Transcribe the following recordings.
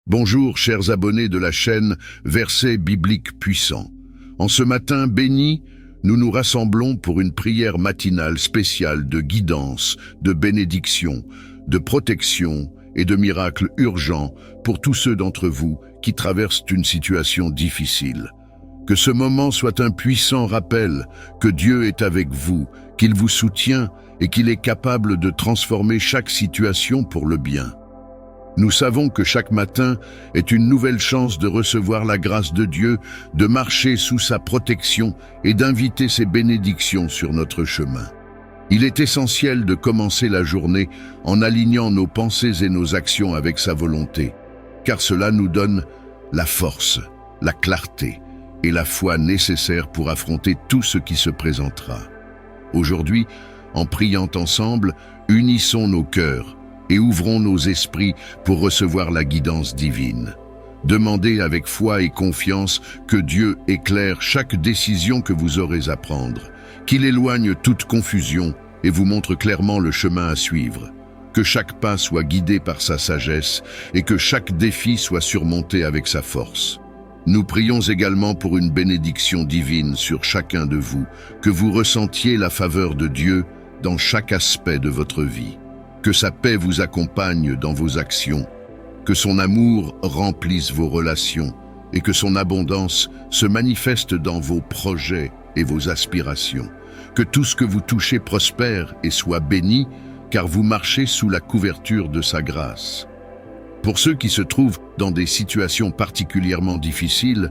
Bonjour, chers abonnés de la chaîne Versets bibliques puissants. En ce matin béni, nous nous rassemblons pour une prière matinale spéciale de guidance, de bénédiction, de protection et de miracles urgents pour tous ceux d'entre vous qui traversent une situation difficile. Que ce moment soit un puissant rappel que Dieu est avec vous, qu'il vous soutient et qu'il est capable de transformer chaque situation pour le bien. Nous savons que chaque matin est une nouvelle chance de recevoir la grâce de Dieu, de marcher sous sa protection et d'inviter ses bénédictions sur notre chemin. Il est essentiel de commencer la journée en alignant nos pensées et nos actions avec sa volonté, car cela nous donne la force, la clarté et la foi nécessaires pour affronter tout ce qui se présentera. Aujourd'hui, en priant ensemble, unissons nos cœurs et ouvrons nos esprits pour recevoir la guidance divine. Demandez avec foi et confiance que Dieu éclaire chaque décision que vous aurez à prendre, qu'il éloigne toute confusion et vous montre clairement le chemin à suivre, que chaque pas soit guidé par sa sagesse et que chaque défi soit surmonté avec sa force. Nous prions également pour une bénédiction divine sur chacun de vous, que vous ressentiez la faveur de Dieu dans chaque aspect de votre vie. Que sa paix vous accompagne dans vos actions, que son amour remplisse vos relations et que son abondance se manifeste dans vos projets et vos aspirations. Que tout ce que vous touchez prospère et soit béni, car vous marchez sous la couverture de sa grâce. Pour ceux qui se trouvent dans des situations particulièrement difficiles,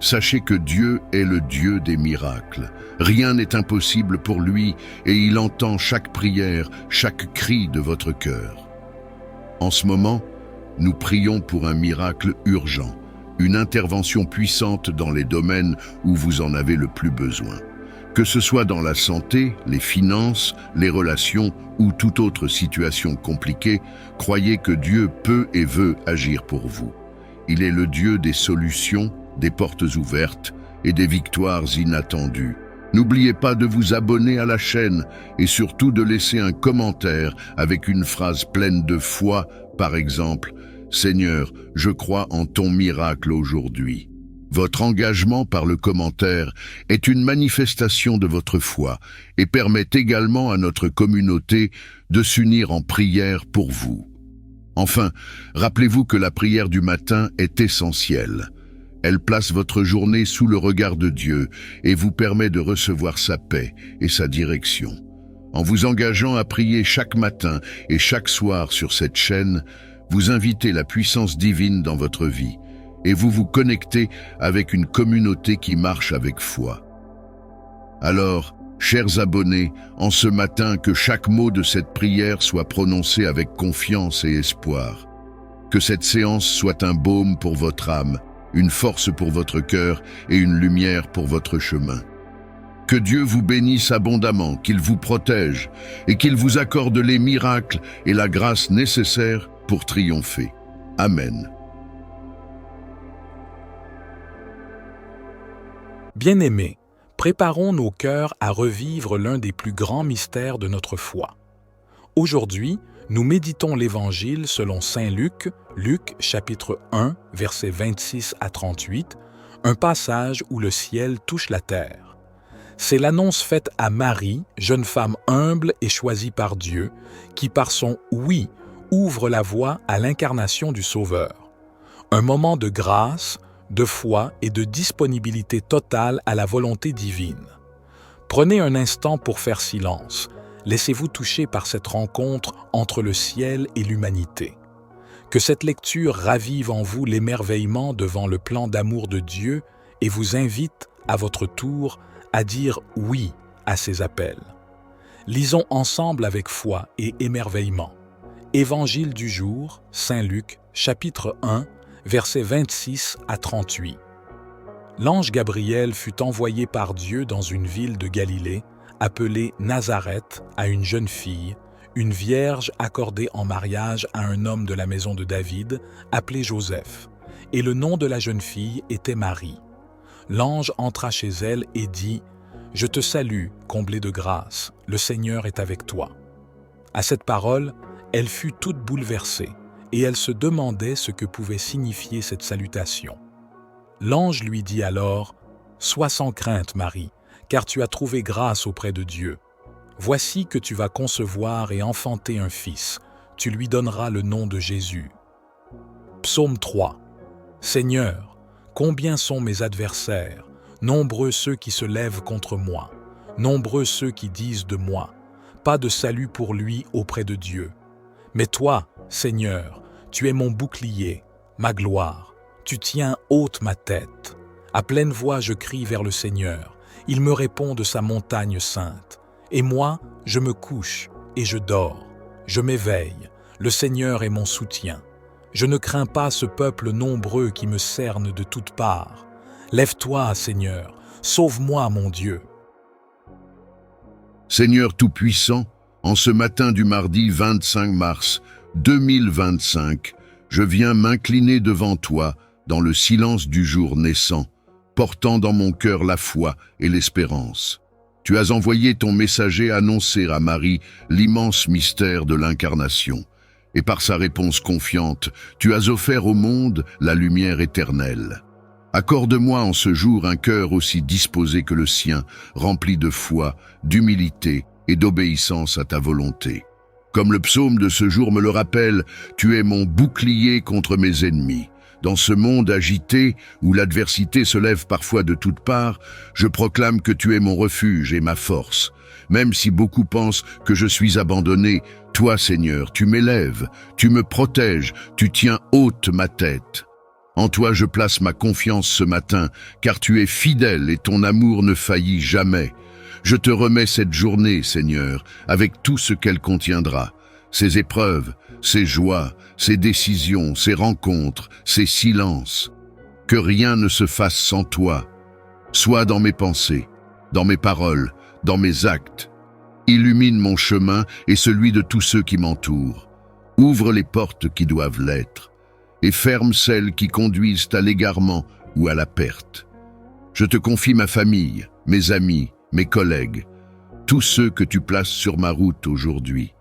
sachez que Dieu est le Dieu des miracles. Rien n'est impossible pour lui et il entend chaque prière, chaque cri de votre cœur. En ce moment, nous prions pour un miracle urgent, une intervention puissante dans les domaines où vous en avez le plus besoin. Que ce soit dans la santé, les finances, les relations ou toute autre situation compliquée, croyez que Dieu peut et veut agir pour vous. Il est le Dieu des solutions, des portes ouvertes et des victoires inattendues. N'oubliez pas de vous abonner à la chaîne et surtout de laisser un commentaire avec une phrase pleine de foi, par exemple « Seigneur, je crois en ton miracle aujourd'hui ». Votre engagement par le commentaire est une manifestation de votre foi et permet également à notre communauté de s'unir en prière pour vous. Enfin, rappelez-vous que la prière du matin est essentielle. Elle place votre journée sous le regard de Dieu et vous permet de recevoir sa paix et sa direction. En vous engageant à prier chaque matin et chaque soir sur cette chaîne, vous invitez la puissance divine dans votre vie et vous vous connectez avec une communauté qui marche avec foi. Alors, chers abonnés, en ce matin, que chaque mot de cette prière soit prononcé avec confiance et espoir. Que cette séance soit un baume pour votre âme, une force pour votre cœur et une lumière pour votre chemin. Que Dieu vous bénisse abondamment, qu'il vous protège et qu'il vous accorde les miracles et la grâce nécessaires pour triompher. Amen. Bien-aimés, préparons nos cœurs à revivre l'un des plus grands mystères de notre foi. Aujourd'hui, nous méditons l'Évangile selon saint Luc, Luc chapitre 1, versets 26 à 38, un passage où le ciel touche la terre. C'est l'annonce faite à Marie, jeune femme humble et choisie par Dieu, qui par son « oui » ouvre la voie à l'incarnation du Sauveur. Un moment de grâce, de foi et de disponibilité totale à la volonté divine. Prenez un instant pour faire silence. Laissez-vous toucher par cette rencontre entre le ciel et l'humanité. Que cette lecture ravive en vous l'émerveillement devant le plan d'amour de Dieu et vous invite, à votre tour, à dire « oui » à ses appels. Lisons ensemble avec foi et émerveillement. Évangile du jour, Saint Luc, chapitre 1, versets 26 à 38. L'ange Gabriel fut envoyé par Dieu dans une ville de Galilée, appelée Nazareth, à une jeune fille, une vierge accordée en mariage à un homme de la maison de David, appelé Joseph, et le nom de la jeune fille était Marie. L'ange entra chez elle et dit « Je te salue, comblée de grâce, le Seigneur est avec toi. » À cette parole, elle fut toute bouleversée, et elle se demandait ce que pouvait signifier cette salutation. L'ange lui dit alors « Sois sans crainte, Marie, car tu as trouvé grâce auprès de Dieu. Voici que tu vas concevoir et enfanter un fils. Tu lui donneras le nom de Jésus. » Psaume 3. Seigneur, combien sont mes adversaires, nombreux ceux qui se lèvent contre moi, nombreux ceux qui disent de moi, pas de salut pour lui auprès de Dieu. Mais toi, Seigneur, tu es mon bouclier, ma gloire, tu tiens haute ma tête. À pleine voix je crie vers le Seigneur, il me répond de sa montagne sainte. Et moi, je me couche et je dors, je m'éveille, le Seigneur est mon soutien. Je ne crains pas ce peuple nombreux qui me cerne de toutes parts. Lève-toi, Seigneur, sauve-moi, mon Dieu. Seigneur Tout-Puissant, en ce matin du mardi 25 mars 2025, je viens m'incliner devant toi dans le silence du jour naissant, portant dans mon cœur la foi et l'espérance. Tu as envoyé ton messager annoncer à Marie l'immense mystère de l'incarnation. Et par sa réponse confiante, tu as offert au monde la lumière éternelle. Accorde-moi en ce jour un cœur aussi disposé que le sien, rempli de foi, d'humilité et d'obéissance à ta volonté. Comme le psaume de ce jour me le rappelle, tu es mon bouclier contre mes ennemis. Dans ce monde agité, où l'adversité se lève parfois de toutes parts, je proclame que tu es mon refuge et ma force. Même si beaucoup pensent que je suis abandonné, toi, Seigneur, tu m'élèves, tu me protèges, tu tiens haute ma tête. En toi je place ma confiance ce matin, car tu es fidèle et ton amour ne faillit jamais. Je te remets cette journée, Seigneur, avec tout ce qu'elle contiendra. Ces épreuves, ces joies, ces décisions, ces rencontres, ces silences. Que rien ne se fasse sans toi. Sois dans mes pensées, dans mes paroles, dans mes actes. Illumine mon chemin et celui de tous ceux qui m'entourent. Ouvre les portes qui doivent l'être et ferme celles qui conduisent à l'égarement ou à la perte. Je te confie ma famille, mes amis, mes collègues, tous ceux que tu places sur ma route aujourd'hui.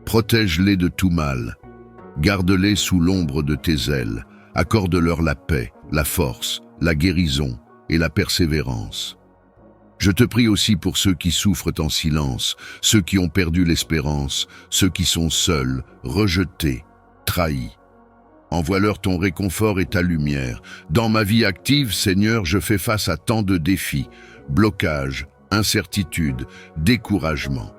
Protège-les de tout mal, garde-les sous l'ombre de tes ailes, accorde-leur la paix, la force, la guérison et la persévérance. Je te prie aussi pour ceux qui souffrent en silence, ceux qui ont perdu l'espérance, ceux qui sont seuls, rejetés, trahis. Envoie-leur ton réconfort et ta lumière. Dans ma vie active, Seigneur, je fais face à tant de défis, blocages, incertitudes, découragement.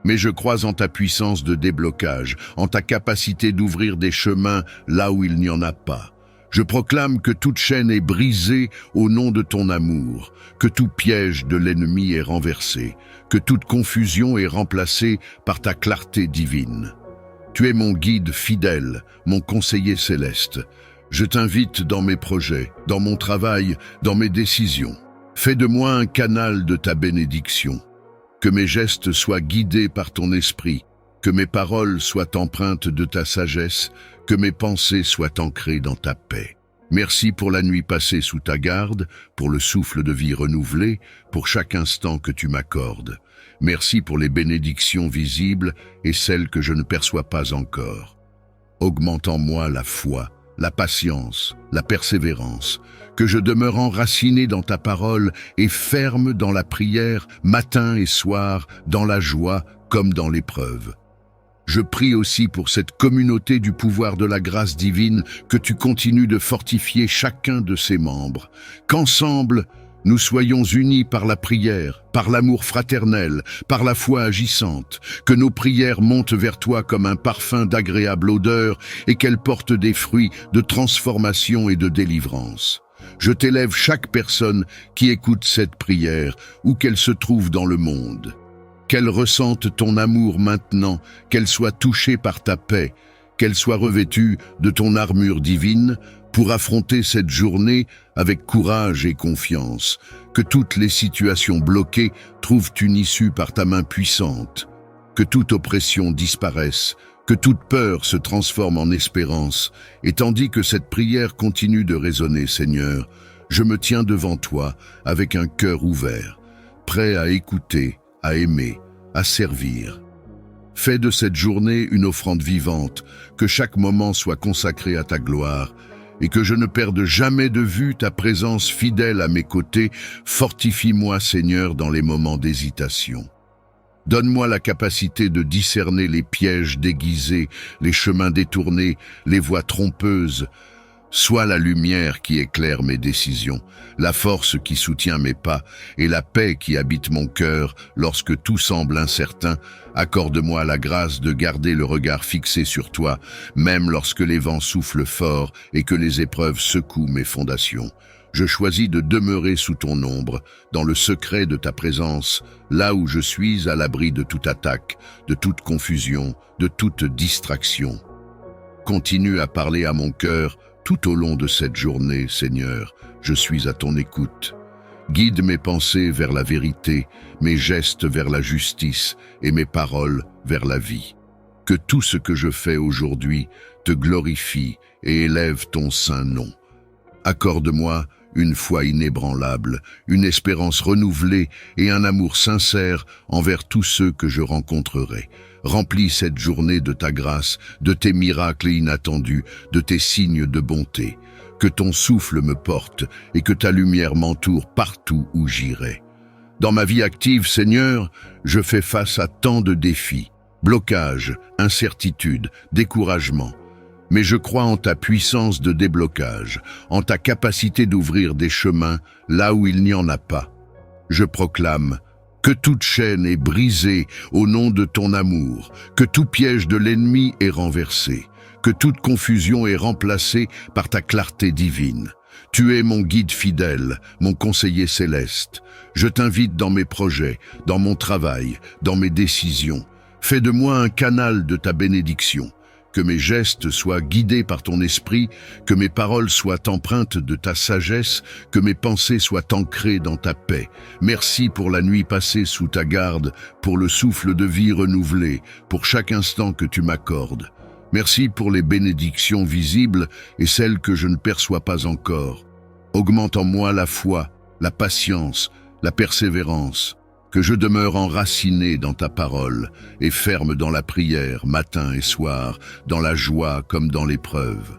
Mais je crois en ta puissance de déblocage, en ta capacité d'ouvrir des chemins là où il n'y en a pas. Je proclame que toute chaîne est brisée au nom de ton amour, que tout piège de l'ennemi est renversé, que toute confusion est remplacée par ta clarté divine. Tu es mon guide fidèle, mon conseiller céleste. Je t'invite dans mes projets, dans mon travail, dans mes décisions. Fais de moi un canal de ta bénédiction. Que mes gestes soient guidés par ton esprit, que mes paroles soient empreintes de ta sagesse, que mes pensées soient ancrées dans ta paix. Merci pour la nuit passée sous ta garde, pour le souffle de vie renouvelé, pour chaque instant que tu m'accordes. Merci pour les bénédictions visibles et celles que je ne perçois pas encore. Augmente en moi la foi, la patience, la persévérance, que je demeure enraciné dans ta parole et ferme dans la prière, matin et soir, dans la joie comme dans l'épreuve. Je prie aussi pour cette communauté du pouvoir de la grâce divine, que tu continues de fortifier chacun de ses membres, qu'ensemble, nous soyons unis par la prière, par l'amour fraternel, par la foi agissante, que nos prières montent vers toi comme un parfum d'agréable odeur et qu'elles portent des fruits de transformation et de délivrance. Je t'élève chaque personne qui écoute cette prière, où qu'elle se trouve dans le monde. Qu'elle ressente ton amour maintenant, qu'elle soit touchée par ta paix, qu'elle soit revêtue de ton armure divine, pour affronter cette journée avec courage et confiance, que toutes les situations bloquées trouvent une issue par ta main puissante, que toute oppression disparaisse, que toute peur se transforme en espérance, et tandis que cette prière continue de résonner, Seigneur, je me tiens devant toi avec un cœur ouvert, prêt à écouter, à aimer, à servir. Fais de cette journée une offrande vivante, que chaque moment soit consacré à ta gloire, et que je ne perde jamais de vue ta présence fidèle à mes côtés. Fortifie-moi, Seigneur, dans les moments d'hésitation. Donne-moi la capacité de discerner les pièges déguisés, les chemins détournés, les voies trompeuses. Sois la lumière qui éclaire mes décisions, la force qui soutient mes pas et la paix qui habite mon cœur lorsque tout semble incertain. Accorde-moi la grâce de garder le regard fixé sur toi, même lorsque les vents soufflent fort et que les épreuves secouent mes fondations. Je choisis de demeurer sous ton ombre, dans le secret de ta présence, là où je suis à l'abri de toute attaque, de toute confusion, de toute distraction. Continue à parler à mon cœur tout au long de cette journée, Seigneur. Je suis à ton écoute. Guide mes pensées vers la vérité, mes gestes vers la justice et mes paroles vers la vie. Que tout ce que je fais aujourd'hui te glorifie et élève ton saint nom. Accorde-moi une foi inébranlable, une espérance renouvelée et un amour sincère envers tous ceux que je rencontrerai. Remplis cette journée de ta grâce, de tes miracles inattendus, de tes signes de bonté. Que ton souffle me porte et que ta lumière m'entoure partout où j'irai. Dans ma vie active, Seigneur, je fais face à tant de défis, blocages, incertitudes, découragement. Mais je crois en ta puissance de déblocage, en ta capacité d'ouvrir des chemins là où il n'y en a pas. Je proclame que toute chaîne est brisée au nom de ton amour, que tout piège de l'ennemi est renversé, que toute confusion est remplacée par ta clarté divine. Tu es mon guide fidèle, mon conseiller céleste. Je t'invite dans mes projets, dans mon travail, dans mes décisions. Fais de moi un canal de ta bénédiction. Que mes gestes soient guidés par ton esprit, que mes paroles soient empreintes de ta sagesse, que mes pensées soient ancrées dans ta paix. Merci pour la nuit passée sous ta garde, pour le souffle de vie renouvelé, pour chaque instant que tu m'accordes. Merci pour les bénédictions visibles et celles que je ne perçois pas encore. Augmente en moi la foi, la patience, la persévérance. Que je demeure enraciné dans ta parole et ferme dans la prière, matin et soir, dans la joie comme dans l'épreuve.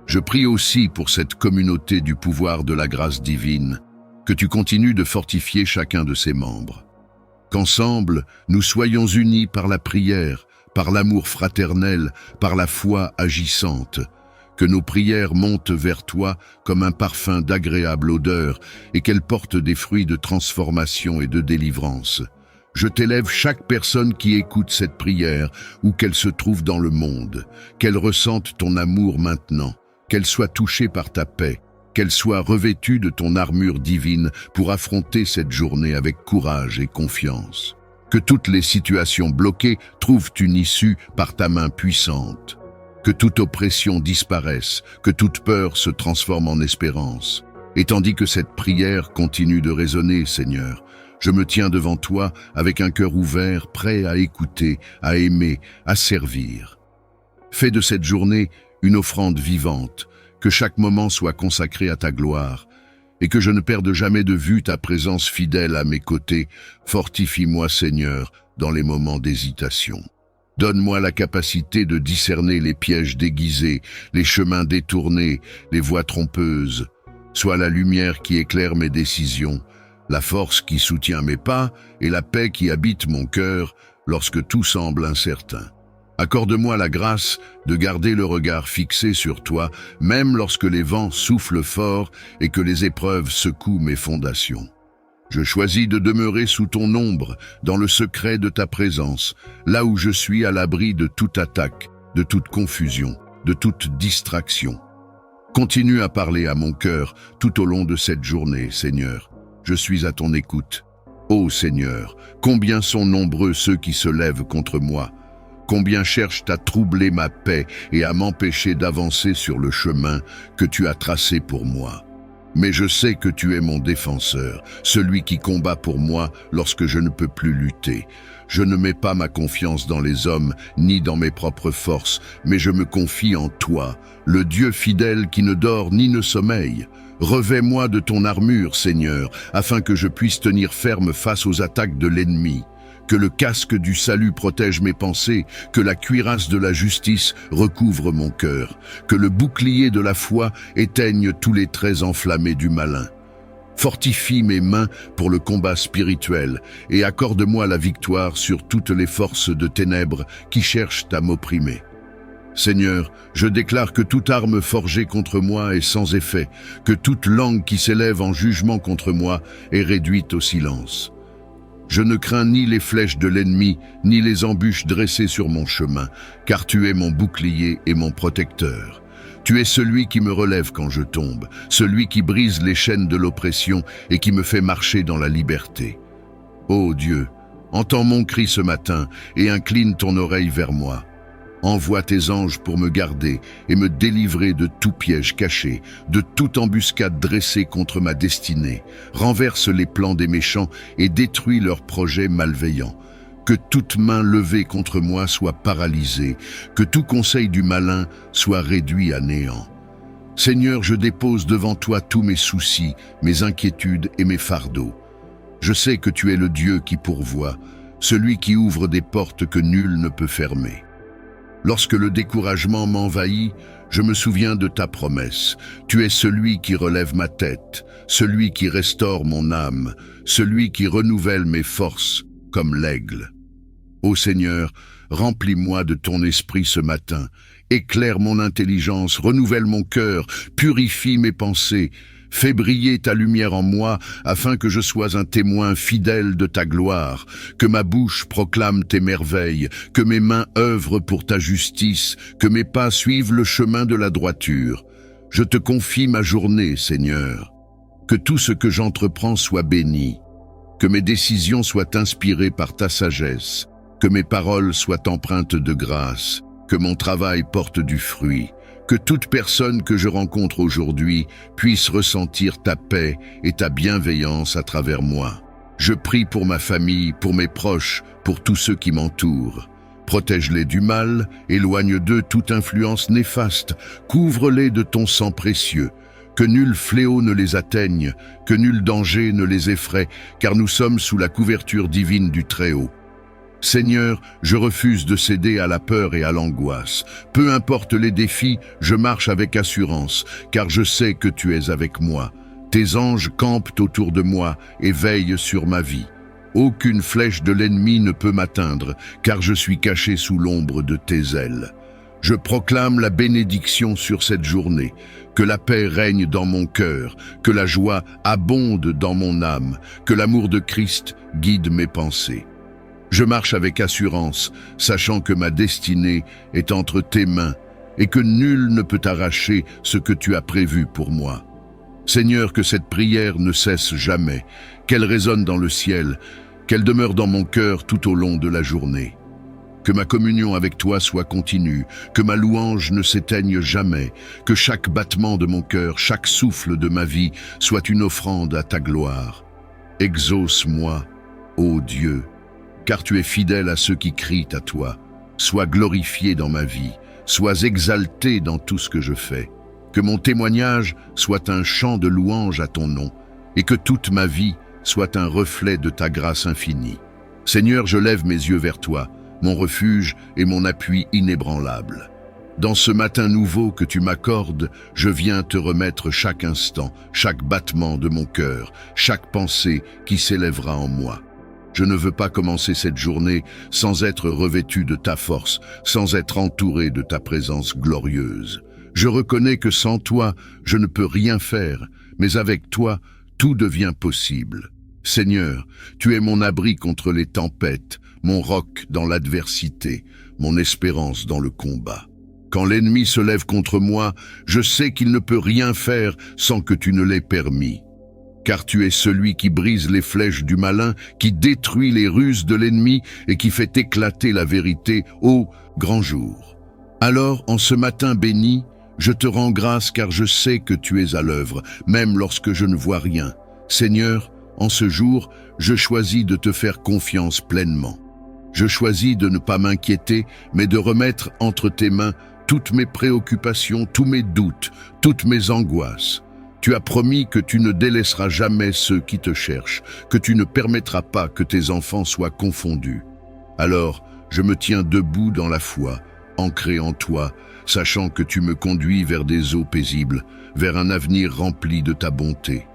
Je prie aussi pour cette communauté du pouvoir de la grâce divine, que tu continues de fortifier chacun de ses membres. Qu'ensemble, nous soyons unis par la prière, par l'amour fraternel, par la foi agissante. Que nos prières montent vers toi comme un parfum d'agréable odeur et qu'elles portent des fruits de transformation et de délivrance. Je t'élève chaque personne qui écoute cette prière, où qu'elle se trouve dans le monde, qu'elle ressente ton amour maintenant, qu'elle soit touchée par ta paix, qu'elle soit revêtue de ton armure divine pour affronter cette journée avec courage et confiance. Que toutes les situations bloquées trouvent une issue par ta main puissante. Que toute oppression disparaisse, que toute peur se transforme en espérance. Et tandis que cette prière continue de résonner, Seigneur, je me tiens devant toi avec un cœur ouvert, prêt à écouter, à aimer, à servir. Fais de cette journée une offrande vivante, que chaque moment soit consacré à ta gloire, et que je ne perde jamais de vue ta présence fidèle à mes côtés. Fortifie-moi, Seigneur, dans les moments d'hésitation. Donne-moi la capacité de discerner les pièges déguisés, les chemins détournés, les voies trompeuses. Sois la lumière qui éclaire mes décisions, la force qui soutient mes pas et la paix qui habite mon cœur lorsque tout semble incertain. Accorde-moi la grâce de garder le regard fixé sur toi, même lorsque les vents soufflent fort et que les épreuves secouent mes fondations. Je choisis de demeurer sous ton ombre, dans le secret de ta présence, là où je suis à l'abri de toute attaque, de toute confusion, de toute distraction. Continue à parler à mon cœur tout au long de cette journée, Seigneur. Je suis à ton écoute. Ô Seigneur, combien sont nombreux ceux qui se lèvent contre moi. Combien cherchent à troubler ma paix et à m'empêcher d'avancer sur le chemin que tu as tracé pour moi. Mais je sais que tu es mon défenseur, celui qui combat pour moi lorsque je ne peux plus lutter. Je ne mets pas ma confiance dans les hommes, ni dans mes propres forces, mais je me confie en toi, le Dieu fidèle qui ne dort ni ne sommeille. Revêt-moi de ton armure, Seigneur, afin que je puisse tenir ferme face aux attaques de l'ennemi. que le casque du salut protège mes pensées, que la cuirasse de la justice recouvre mon cœur, que le bouclier de la foi éteigne tous les traits enflammés du malin. Fortifie mes mains pour le combat spirituel et accorde-moi la victoire sur toutes les forces de ténèbres qui cherchent à m'opprimer. Seigneur, je déclare que toute arme forgée contre moi est sans effet, que toute langue qui s'élève en jugement contre moi est réduite au silence. Je ne crains ni les flèches de l'ennemi, ni les embûches dressées sur mon chemin, car tu es mon bouclier et mon protecteur. Tu es celui qui me relève quand je tombe, celui qui brise les chaînes de l'oppression et qui me fait marcher dans la liberté. Ô Dieu, entends mon cri ce matin et incline ton oreille vers moi. Envoie tes anges pour me garder et me délivrer de tout piège caché, de toute embuscade dressée contre ma destinée. Renverse les plans des méchants et détruis leurs projets malveillants. Que toute main levée contre moi soit paralysée, que tout conseil du malin soit réduit à néant. Seigneur, je dépose devant toi tous mes soucis, mes inquiétudes et mes fardeaux. Je sais que tu es le Dieu qui pourvoit, celui qui ouvre des portes que nul ne peut fermer. Lorsque le découragement m'envahit, je me souviens de ta promesse. Tu es celui qui relève ma tête, celui qui restaure mon âme, celui qui renouvelle mes forces comme l'aigle. Ô Seigneur, remplis-moi de ton esprit ce matin, éclaire mon intelligence, renouvelle mon cœur, purifie mes pensées, fais briller ta lumière en moi afin que je sois un témoin fidèle de ta gloire, que ma bouche proclame tes merveilles, que mes mains œuvrent pour ta justice, que mes pas suivent le chemin de la droiture. Je te confie ma journée, Seigneur. Que tout ce que j'entreprends soit béni, que mes décisions soient inspirées par ta sagesse, que mes paroles soient empreintes de grâce, que mon travail porte du fruit, que toute personne que je rencontre aujourd'hui puisse ressentir ta paix et ta bienveillance à travers moi. Je prie pour ma famille, pour mes proches, pour tous ceux qui m'entourent. Protège-les du mal, éloigne d'eux toute influence néfaste, couvre-les de ton sang précieux. Que nul fléau ne les atteigne, que nul danger ne les effraie, car nous sommes sous la couverture divine du Très-Haut. Seigneur, je refuse de céder à la peur et à l'angoisse. Peu importe les défis, je marche avec assurance, car je sais que tu es avec moi. Tes anges campent autour de moi et veillent sur ma vie. Aucune flèche de l'ennemi ne peut m'atteindre, car je suis caché sous l'ombre de tes ailes. Je proclame la bénédiction sur cette journée, que la paix règne dans mon cœur, que la joie abonde dans mon âme, que l'amour de Christ guide mes pensées. Je marche avec assurance, sachant que ma destinée est entre tes mains et que nul ne peut arracher ce que tu as prévu pour moi. Seigneur, que cette prière ne cesse jamais, qu'elle résonne dans le ciel, qu'elle demeure dans mon cœur tout au long de la journée. Que ma communion avec toi soit continue, que ma louange ne s'éteigne jamais, que chaque battement de mon cœur, chaque souffle de ma vie soit une offrande à ta gloire. Exauce-moi, ô Dieu, car tu es fidèle à ceux qui crient à toi. Sois glorifié dans ma vie, sois exalté dans tout ce que je fais. Que mon témoignage soit un chant de louange à ton nom, et que toute ma vie soit un reflet de ta grâce infinie. Seigneur, je lève mes yeux vers toi, mon refuge et mon appui inébranlable. Dans ce matin nouveau que tu m'accordes, je viens te remettre chaque instant, chaque battement de mon cœur, chaque pensée qui s'élèvera en moi. Je ne veux pas commencer cette journée sans être revêtu de ta force, sans être entouré de ta présence glorieuse. Je reconnais que sans toi, je ne peux rien faire, mais avec toi, tout devient possible. Seigneur, tu es mon abri contre les tempêtes, mon roc dans l'adversité, mon espérance dans le combat. Quand l'ennemi se lève contre moi, je sais qu'il ne peut rien faire sans que tu ne l'aies permis. Car tu es celui qui brise les flèches du malin, qui détruit les ruses de l'ennemi et qui fait éclater la vérité au grand jour. Alors, en ce matin béni, je te rends grâce car je sais que tu es à l'œuvre, même lorsque je ne vois rien. Seigneur, en ce jour, je choisis de te faire confiance pleinement. Je choisis de ne pas m'inquiéter, mais de remettre entre tes mains toutes mes préoccupations, tous mes doutes, toutes mes angoisses. Tu as promis que tu ne délaisseras jamais ceux qui te cherchent, que tu ne permettras pas que tes enfants soient confondus. Alors, je me tiens debout dans la foi, ancré en toi, sachant que tu me conduis vers des eaux paisibles, vers un avenir rempli de ta bonté.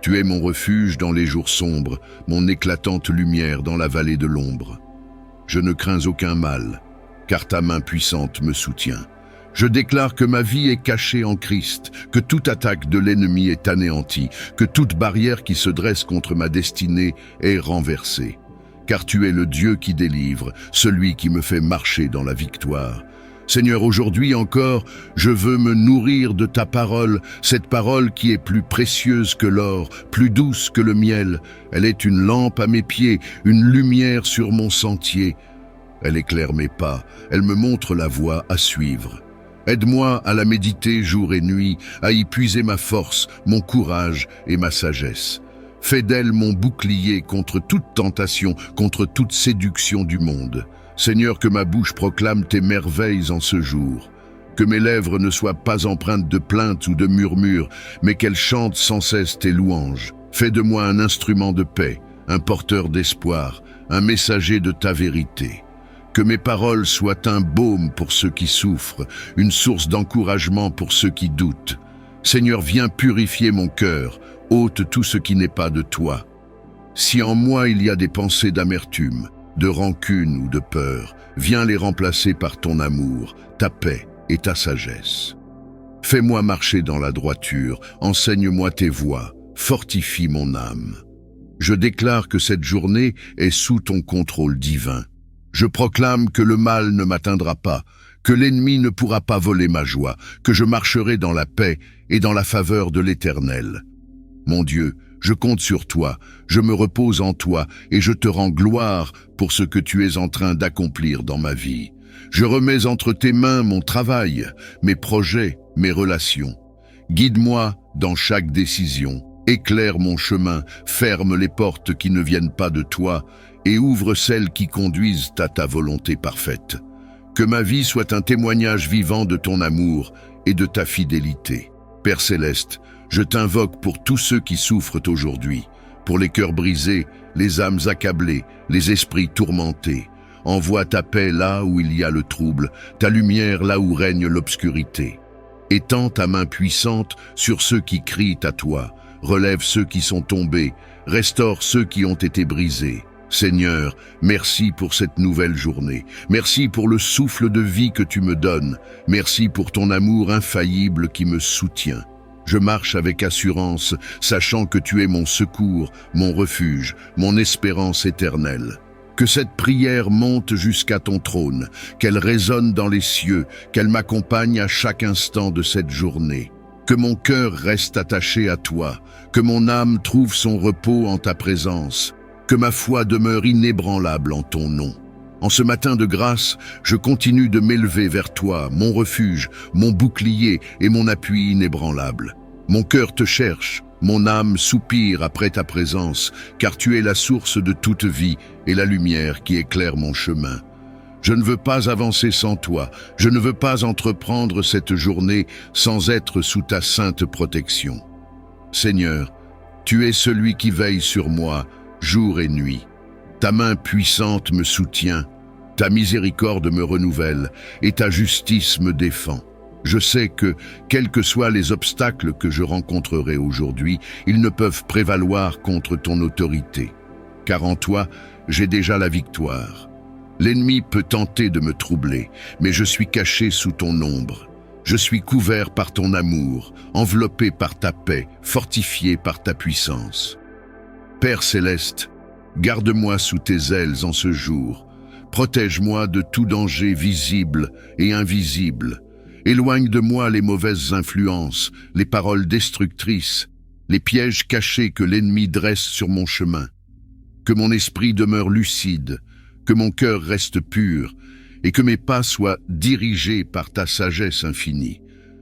Tu es mon refuge dans les jours sombres, mon éclatante lumière dans la vallée de l'ombre. Je ne crains aucun mal, car ta main puissante me soutient. Je déclare que ma vie est cachée en Christ, que toute attaque de l'ennemi est anéantie, que toute barrière qui se dresse contre ma destinée est renversée. Car tu es le Dieu qui délivre, celui qui me fait marcher dans la victoire. Seigneur, aujourd'hui encore, je veux me nourrir de ta parole, cette parole qui est plus précieuse que l'or, plus douce que le miel. Elle est une lampe à mes pieds, une lumière sur mon sentier. Elle éclaire mes pas, elle me montre la voie à suivre. Aide-moi à la méditer jour et nuit, à y puiser ma force, mon courage et ma sagesse. Fais d'elle mon bouclier contre toute tentation, contre toute séduction du monde. Seigneur, que ma bouche proclame tes merveilles en ce jour. Que mes lèvres ne soient pas empreintes de plaintes ou de murmures, mais qu'elles chantent sans cesse tes louanges. Fais de moi un instrument de paix, un porteur d'espoir, un messager de ta vérité. Que mes paroles soient un baume pour ceux qui souffrent, une source d'encouragement pour ceux qui doutent. Seigneur, viens purifier mon cœur, ôte tout ce qui n'est pas de toi. Si en moi il y a des pensées d'amertume, de rancune ou de peur, viens les remplacer par ton amour, ta paix et ta sagesse. Fais-moi marcher dans la droiture, enseigne-moi tes voies, fortifie mon âme. Je déclare que cette journée est sous ton contrôle divin. Je proclame que le mal ne m'atteindra pas, que l'ennemi ne pourra pas voler ma joie, que je marcherai dans la paix et dans la faveur de l'Éternel. Mon Dieu, je compte sur toi, je me repose en toi et je te rends gloire pour ce que tu es en train d'accomplir dans ma vie. Je remets entre tes mains mon travail, mes projets, mes relations. Guide-moi dans chaque décision, éclaire mon chemin, ferme les portes qui ne viennent pas de toi et ouvre celles qui conduisent à ta volonté parfaite. Que ma vie soit un témoignage vivant de ton amour et de ta fidélité. Père céleste, je t'invoque pour tous ceux qui souffrent aujourd'hui, pour les cœurs brisés, les âmes accablées, les esprits tourmentés. Envoie ta paix là où il y a le trouble, ta lumière là où règne l'obscurité. Étends ta main puissante sur ceux qui crient à toi, relève ceux qui sont tombés, restaure ceux qui ont été brisés. Seigneur, merci pour cette nouvelle journée. Merci pour le souffle de vie que tu me donnes. Merci pour ton amour infaillible qui me soutient. Je marche avec assurance, sachant que tu es mon secours, mon refuge, mon espérance éternelle. Que cette prière monte jusqu'à ton trône, qu'elle résonne dans les cieux, qu'elle m'accompagne à chaque instant de cette journée. Que mon cœur reste attaché à toi, que mon âme trouve son repos en ta présence, que ma foi demeure inébranlable en ton nom. En ce matin de grâce, je continue de m'élever vers toi, mon refuge, mon bouclier et mon appui inébranlable. Mon cœur te cherche, mon âme soupire après ta présence, car tu es la source de toute vie et la lumière qui éclaire mon chemin. Je ne veux pas avancer sans toi, je ne veux pas entreprendre cette journée sans être sous ta sainte protection. Seigneur, tu es celui qui veille sur moi, jour et nuit. Ta main puissante me soutient, ta miséricorde me renouvelle et ta justice me défend. Je sais que, quels que soient les obstacles que je rencontrerai aujourd'hui, ils ne peuvent prévaloir contre ton autorité. Car en toi, j'ai déjà la victoire. L'ennemi peut tenter de me troubler, mais je suis caché sous ton ombre. Je suis couvert par ton amour, enveloppé par ta paix, fortifié par ta puissance. Père céleste, garde-moi sous tes ailes en ce jour. Protège-moi de tout danger visible et invisible. Éloigne de moi les mauvaises influences, les paroles destructrices, les pièges cachés que l'ennemi dresse sur mon chemin. Que mon esprit demeure lucide, que mon cœur reste pur, et que mes pas soient dirigés par ta sagesse infinie.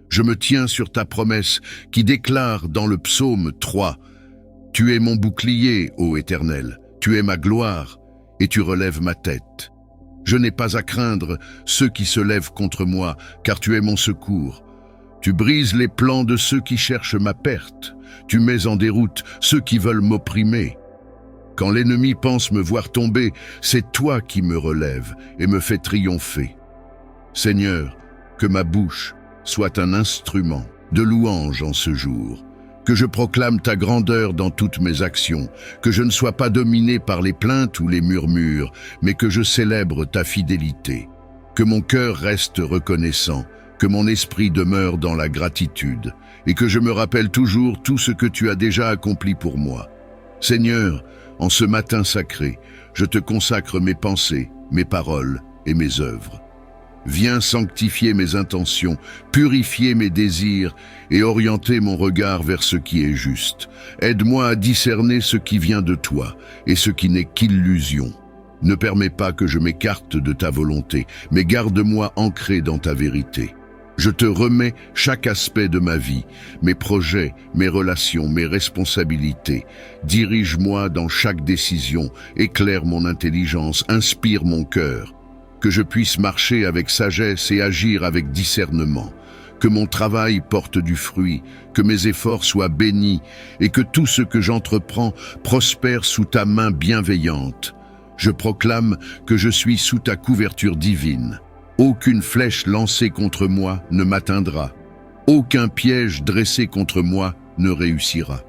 Je me tiens sur ta promesse qui déclare dans le psaume 3 « Tu es mon bouclier, ô Éternel, tu es ma gloire, et tu relèves ma tête. Je n'ai pas à craindre ceux qui se lèvent contre moi, car tu es mon secours. Tu brises les plans de ceux qui cherchent ma perte. Tu mets en déroute ceux qui veulent m'opprimer. Quand l'ennemi pense me voir tomber, c'est toi qui me relèves et me fais triompher. Seigneur, que ma bouche soit un instrument de louange en ce jour, que je proclame ta grandeur dans toutes mes actions, que je ne sois pas dominé par les plaintes ou les murmures, mais que je célèbre ta fidélité, que mon cœur reste reconnaissant, que mon esprit demeure dans la gratitude, et que je me rappelle toujours tout ce que tu as déjà accompli pour moi. Seigneur, en ce matin sacré, je te consacre mes pensées, mes paroles et mes œuvres. Viens sanctifier mes intentions, purifier mes désirs et orienter mon regard vers ce qui est juste. Aide-moi à discerner ce qui vient de toi et ce qui n'est qu'illusion. Ne permets pas que je m'écarte de ta volonté, mais garde-moi ancré dans ta vérité. Je te remets chaque aspect de ma vie, mes projets, mes relations, mes responsabilités. Dirige-moi dans chaque décision, éclaire mon intelligence, inspire mon cœur. Que je puisse marcher avec sagesse et agir avec discernement. Que mon travail porte du fruit, que mes efforts soient bénis et que tout ce que j'entreprends prospère sous ta main bienveillante. Je proclame que je suis sous ta couverture divine. Aucune flèche lancée contre moi ne m'atteindra. Aucun piège dressé contre moi ne réussira.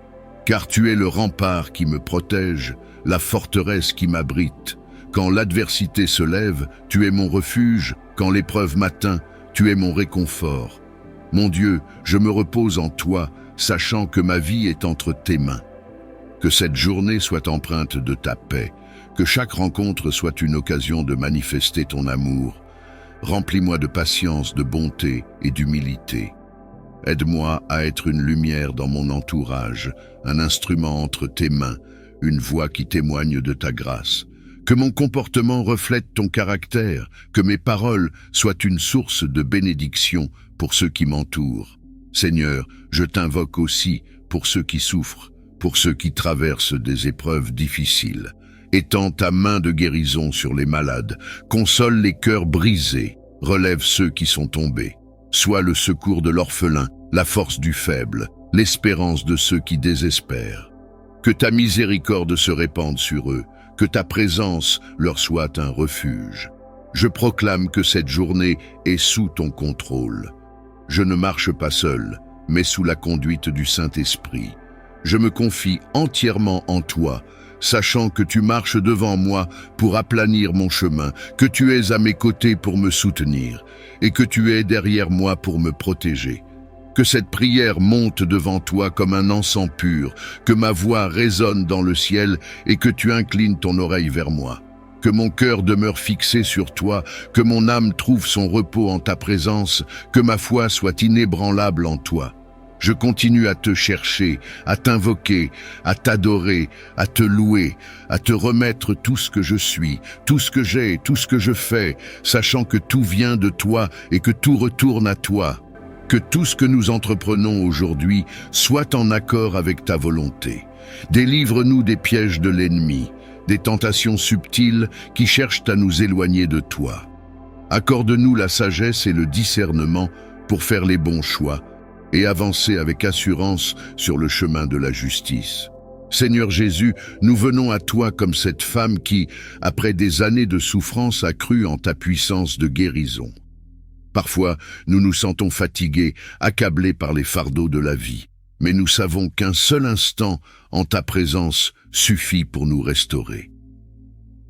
Car tu es le rempart qui me protège, la forteresse qui m'abrite. Quand l'adversité se lève, tu es mon refuge. Quand l'épreuve m'atteint, tu es mon réconfort. Mon Dieu, je me repose en toi, sachant que ma vie est entre tes mains. Que cette journée soit empreinte de ta paix, que chaque rencontre soit une occasion de manifester ton amour. Remplis-moi de patience, de bonté et d'humilité. Aide-moi à être une lumière dans mon entourage, un instrument entre tes mains, une voix qui témoigne de ta grâce. Que mon comportement reflète ton caractère, que mes paroles soient une source de bénédiction pour ceux qui m'entourent. Seigneur, je t'invoque aussi pour ceux qui souffrent, pour ceux qui traversent des épreuves difficiles. Étends ta main de guérison sur les malades, console les cœurs brisés, relève ceux qui sont tombés. Sois le secours de l'orphelin, la force du faible, l'espérance de ceux qui désespèrent. Que ta miséricorde se répande sur eux, que ta présence leur soit un refuge. Je proclame que cette journée est sous ton contrôle. Je ne marche pas seul, mais sous la conduite du Saint-Esprit. Je me confie entièrement en toi, sachant que tu marches devant moi pour aplanir mon chemin, que tu es à mes côtés pour me soutenir, et que tu es derrière moi pour me protéger. Que cette prière monte devant toi comme un encens pur, que ma voix résonne dans le ciel et que tu inclines ton oreille vers moi. Que mon cœur demeure fixé sur toi, que mon âme trouve son repos en ta présence, que ma foi soit inébranlable en toi. Je continue à te chercher, à t'invoquer, à t'adorer, à te louer, à te remettre tout ce que je suis, tout ce que j'ai, tout ce que je fais, sachant que tout vient de toi et que tout retourne à toi. Que tout ce que nous entreprenons aujourd'hui soit en accord avec ta volonté. Délivre-nous des pièges de l'ennemi, des tentations subtiles qui cherchent à nous éloigner de toi. Accorde-nous la sagesse et le discernement pour faire les bons choix et avancer avec assurance sur le chemin de la justice. Seigneur Jésus, nous venons à toi comme cette femme qui, après des années de souffrance, a cru en ta puissance de guérison. Parfois, nous nous sentons fatigués, accablés par les fardeaux de la vie. Mais nous savons qu'un seul instant en ta présence suffit pour nous restaurer.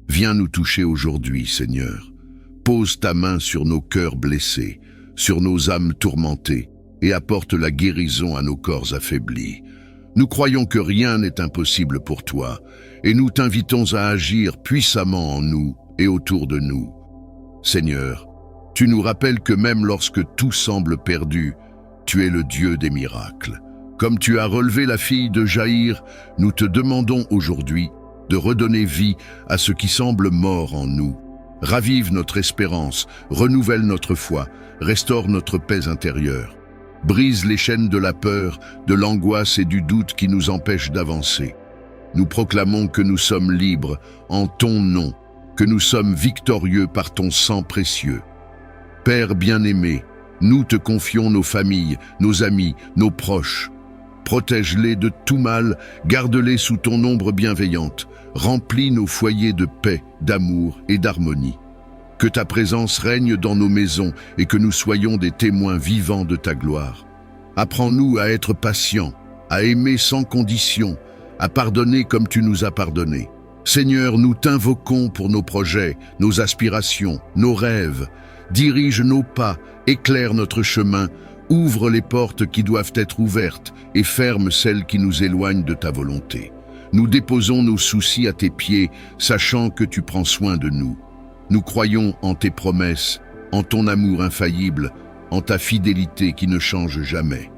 Viens nous toucher aujourd'hui, Seigneur. Pose ta main sur nos cœurs blessés, sur nos âmes tourmentées, et apporte la guérison à nos corps affaiblis. Nous croyons que rien n'est impossible pour toi, et nous t'invitons à agir puissamment en nous et autour de nous. Seigneur, tu nous rappelles que même lorsque tout semble perdu, tu es le Dieu des miracles. Comme tu as relevé la fille de Jaïr, nous te demandons aujourd'hui de redonner vie à ce qui semble mort en nous. Ravive notre espérance, renouvelle notre foi, restaure notre paix intérieure. Brise les chaînes de la peur, de l'angoisse et du doute qui nous empêchent d'avancer. Nous proclamons que nous sommes libres en ton nom, que nous sommes victorieux par ton sang précieux. Père bien-aimé, Nous te confions nos familles, nos amis, nos proches. Protège-les de tout mal, garde-les sous ton ombre bienveillante. Remplis nos foyers de paix, d'amour et d'harmonie. Que ta présence règne dans nos maisons et que nous soyons des témoins vivants de ta gloire. Apprends-nous à être patients, à aimer sans condition, à pardonner comme tu nous as pardonné. Seigneur, nous t'invoquons pour nos projets, nos aspirations, nos rêves. Dirige nos pas, éclaire notre chemin, ouvre les portes qui doivent être ouvertes et ferme celles qui nous éloignent de ta volonté. Nous déposons nos soucis à tes pieds, sachant que tu prends soin de nous. Nous croyons en tes promesses, en ton amour infaillible, en ta fidélité qui ne change jamais.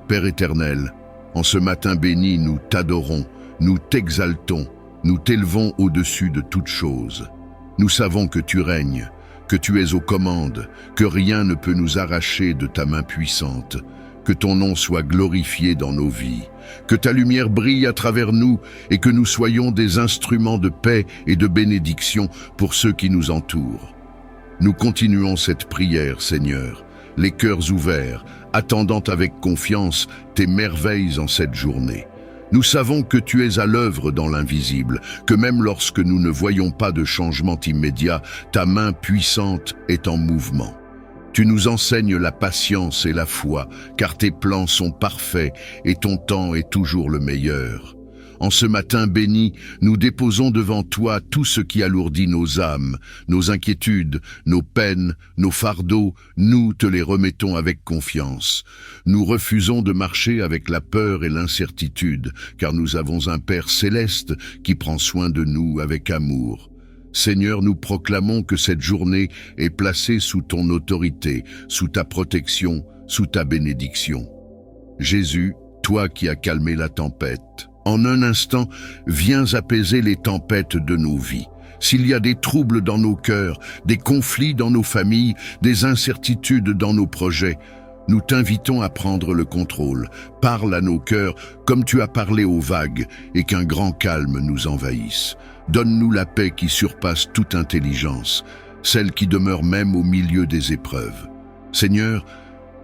Père éternel, en ce matin béni, nous t'adorons, nous t'exaltons, nous t'élevons au-dessus de toutes choses. Nous savons que tu règnes, que tu es aux commandes, que rien ne peut nous arracher de ta main puissante. Que ton nom soit glorifié dans nos vies, que ta lumière brille à travers nous et que nous soyons des instruments de paix et de bénédiction pour ceux qui nous entourent. Nous continuons cette prière, Seigneur, les cœurs ouverts, attendant avec confiance tes merveilles en cette journée. Nous savons que tu es à l'œuvre dans l'invisible, que même lorsque nous ne voyons pas de changement immédiat, ta main puissante est en mouvement. Tu nous enseignes la patience et la foi, car tes plans sont parfaits et ton temps est toujours le meilleur. En ce matin béni, nous déposons devant toi tout ce qui alourdit nos âmes, nos inquiétudes, nos peines, nos fardeaux, nous te les remettons avec confiance. Nous refusons de marcher avec la peur et l'incertitude, car nous avons un Père céleste qui prend soin de nous avec amour. Seigneur, nous proclamons que cette journée est placée sous ton autorité, sous ta protection, sous ta bénédiction. Jésus, toi qui as calmé la tempête, en un instant, viens apaiser les tempêtes de nos vies. S'il y a des troubles dans nos cœurs, des conflits dans nos familles, des incertitudes dans nos projets, nous t'invitons à prendre le contrôle. Parle à nos cœurs comme tu as parlé aux vagues et qu'un grand calme nous envahisse. Donne-nous la paix qui surpasse toute intelligence, celle qui demeure même au milieu des épreuves. Seigneur,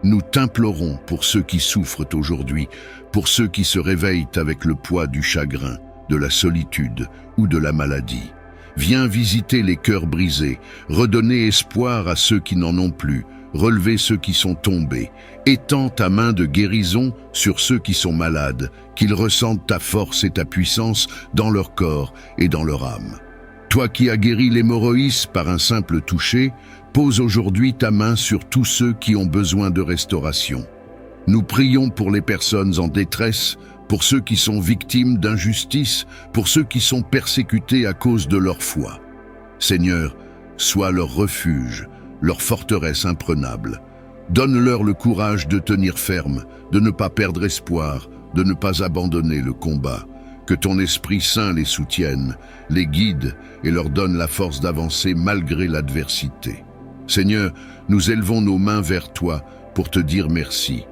nous t'implorons pour ceux qui souffrent aujourd'hui, pour ceux qui se réveillent avec le poids du chagrin, de la solitude ou de la maladie. Viens visiter les cœurs brisés, redonner espoir à ceux qui n'en ont plus, relever ceux qui sont tombés. Étends ta main de guérison sur ceux qui sont malades, qu'ils ressentent ta force et ta puissance dans leur corps et dans leur âme. Toi qui as guéri l'hémorroïde par un simple toucher, pose aujourd'hui ta main sur tous ceux qui ont besoin de restauration. Nous prions pour les personnes en détresse, pour ceux qui sont victimes d'injustice, pour ceux qui sont persécutés à cause de leur foi. Seigneur, sois leur refuge, leur forteresse imprenable. Donne-leur le courage de tenir ferme, de ne pas perdre espoir, de ne pas abandonner le combat. Que ton Esprit Saint les soutienne, les guide et leur donne la force d'avancer malgré l'adversité. Seigneur, nous élevons nos mains vers toi pour te dire merci.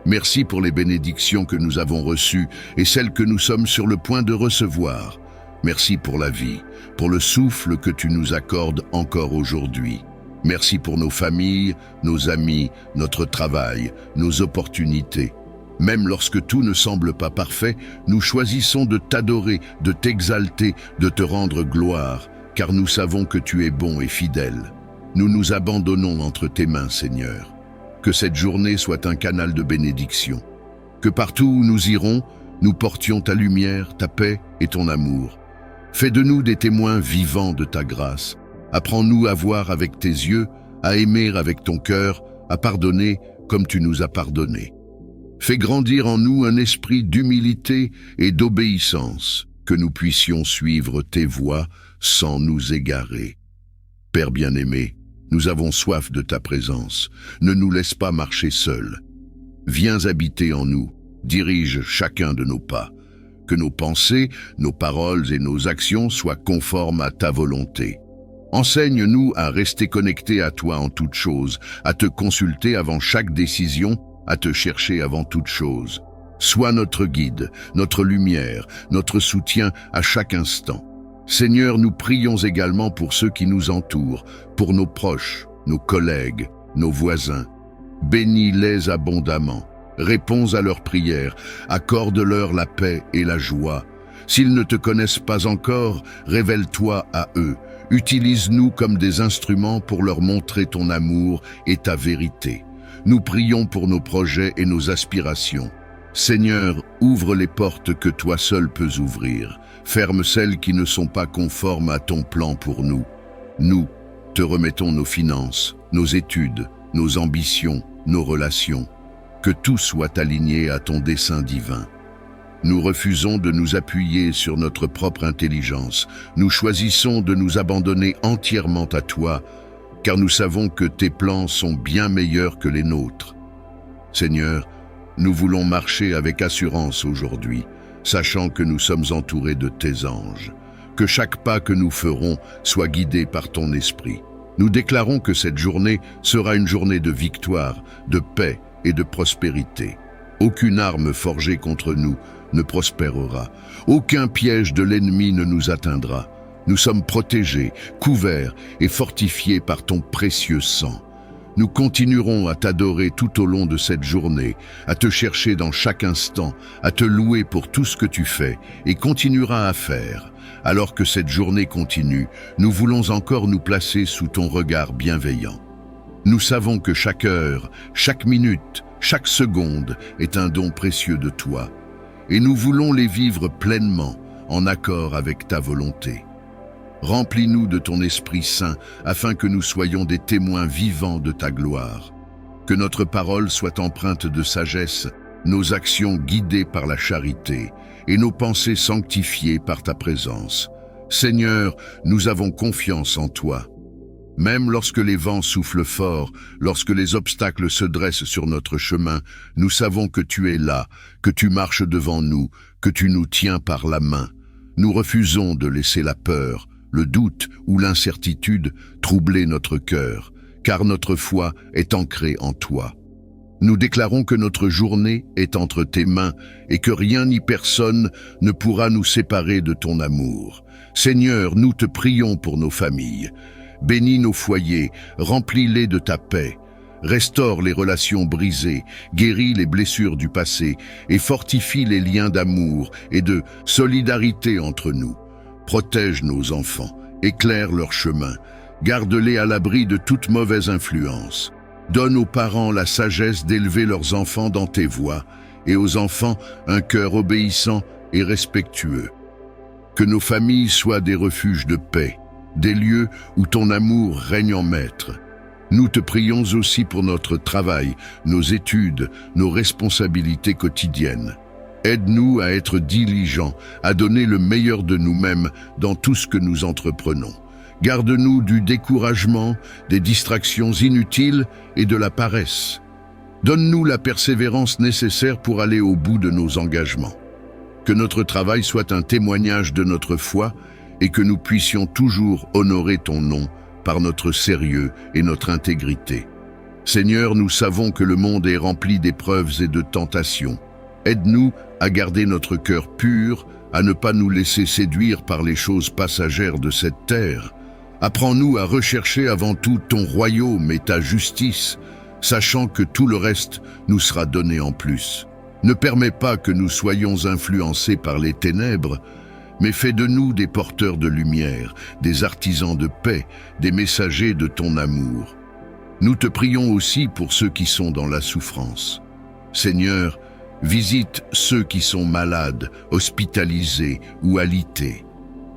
Merci pour les bénédictions que nous avons reçues et celles que nous sommes sur le point de recevoir. Merci pour la vie, pour le souffle que tu nous accordes encore aujourd'hui. Merci pour nos familles, nos amis, notre travail, nos opportunités. Même lorsque tout ne semble pas parfait, nous choisissons de t'adorer, de t'exalter, de te rendre gloire, car nous savons que tu es bon et fidèle. Nous nous abandonnons entre tes mains, Seigneur. Que cette journée soit un canal de bénédiction. Que partout où nous irons, nous portions ta lumière, ta paix et ton amour. Fais de nous des témoins vivants de ta grâce. Apprends-nous à voir avec tes yeux, à aimer avec ton cœur, à pardonner comme tu nous as pardonné. Fais grandir en nous un esprit d'humilité et d'obéissance, que nous puissions suivre tes voies sans nous égarer. Père bien-aimé, nous avons soif de ta présence. Ne nous laisse pas marcher seuls. Viens habiter en nous, dirige chacun de nos pas. Que nos pensées, nos paroles et nos actions soient conformes à ta volonté. Enseigne-nous à rester connectés à toi en toutes choses, à te consulter avant chaque décision, à te chercher avant toute chose. Sois notre guide, notre lumière, notre soutien à chaque instant. Seigneur, nous prions également pour ceux qui nous entourent, pour nos proches, nos collègues, nos voisins. Bénis-les abondamment. Réponds à leurs prières, accorde-leur la paix et la joie. S'ils ne te connaissent pas encore, révèle-toi à eux. Utilise-nous comme des instruments pour leur montrer ton amour et ta vérité. Nous prions pour nos projets et nos aspirations. Seigneur, ouvre les portes que toi seul peux ouvrir. Ferme celles qui ne sont pas conformes à ton plan pour nous. Nous te remettons nos finances, nos études, nos ambitions, nos relations. Que tout soit aligné à ton dessein divin. Nous refusons de nous appuyer sur notre propre intelligence. Nous choisissons de nous abandonner entièrement à toi, car nous savons que tes plans sont bien meilleurs que les nôtres. Seigneur, nous voulons marcher avec assurance aujourd'hui, sachant que nous sommes entourés de tes anges. Que chaque pas que nous ferons soit guidé par ton esprit. Nous déclarons que cette journée sera une journée de victoire, de paix et de prospérité. Aucune arme forgée contre nous ne prospérera. Aucun piège de l'ennemi ne nous atteindra. Nous sommes protégés, couverts et fortifiés par ton précieux sang. Nous continuerons à t'adorer tout au long de cette journée, à te chercher dans chaque instant, à te louer pour tout ce que tu fais et continueras à faire. Alors que cette journée continue, nous voulons encore nous placer sous ton regard bienveillant. Nous savons que chaque heure, chaque minute, chaque seconde est un don précieux de toi, et nous voulons les vivre pleinement, en accord avec ta volonté. Remplis-nous de ton Esprit Saint, afin que nous soyons des témoins vivants de ta gloire. Que notre parole soit empreinte de sagesse, nos actions guidées par la charité, et nos pensées sanctifiées par ta présence. Seigneur, nous avons confiance en toi. Même lorsque les vents soufflent fort, lorsque les obstacles se dressent sur notre chemin, nous savons que tu es là, que tu marches devant nous, que tu nous tiens par la main. Nous refusons de laisser la peur, le doute ou l'incertitude troubler notre cœur, car notre foi est ancrée en toi. Nous déclarons que notre journée est entre tes mains et que rien ni personne ne pourra nous séparer de ton amour. Seigneur, nous te prions pour nos familles. Bénis nos foyers, remplis-les de ta paix. Restaure les relations brisées, guéris les blessures du passé et fortifie les liens d'amour et de solidarité entre nous. Protège nos enfants, éclaire leur chemin, garde-les à l'abri de toute mauvaise influence. Donne aux parents la sagesse d'élever leurs enfants dans tes voies et aux enfants un cœur obéissant et respectueux. Que nos familles soient des refuges de paix, des lieux où ton amour règne en maître. Nous te prions aussi pour notre travail, nos études, nos responsabilités quotidiennes. Aide-nous à être diligents, à donner le meilleur de nous-mêmes dans tout ce que nous entreprenons. Garde-nous du découragement, des distractions inutiles et de la paresse. Donne-nous la persévérance nécessaire pour aller au bout de nos engagements. Que notre travail soit un témoignage de notre foi et que nous puissions toujours honorer ton nom par notre sérieux et notre intégrité. Seigneur, nous savons que le monde est rempli d'épreuves et de tentations. Aide-nous à garder notre cœur pur, à ne pas nous laisser séduire par les choses passagères de cette terre. Apprends-nous à rechercher avant tout ton royaume et ta justice, sachant que tout le reste nous sera donné en plus. Ne permets pas que nous soyons influencés par les ténèbres, mais fais de nous des porteurs de lumière, des artisans de paix, des messagers de ton amour. Nous te prions aussi pour ceux qui sont dans la souffrance. Seigneur, visite ceux qui sont malades, hospitalisés ou alités.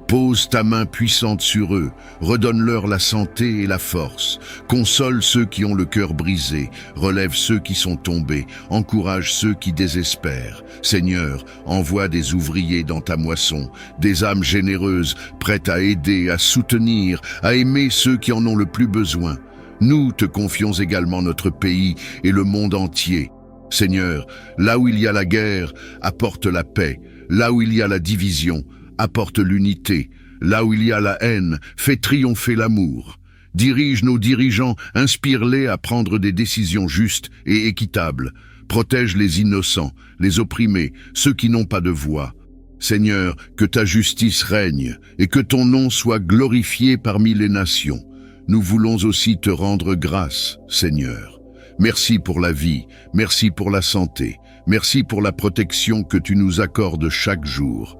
Pose ta main puissante sur eux, redonne-leur la santé et la force. Console ceux qui ont le cœur brisé, relève ceux qui sont tombés, encourage ceux qui désespèrent. Seigneur, envoie des ouvriers dans ta moisson, des âmes généreuses, prêtes à aider, à soutenir, à aimer ceux qui en ont le plus besoin. Nous te confions également notre pays et le monde entier. Seigneur, là où il y a la guerre, apporte la paix. Là où il y a la division, apporte l'unité. Là où il y a la haine, fais triompher l'amour. Dirige nos dirigeants, inspire-les à prendre des décisions justes et équitables. Protège les innocents, les opprimés, ceux qui n'ont pas de voix. Seigneur, que ta justice règne et que ton nom soit glorifié parmi les nations. Nous voulons aussi te rendre grâce, Seigneur. Merci pour la vie, merci pour la santé, merci pour la protection que tu nous accordes chaque jour.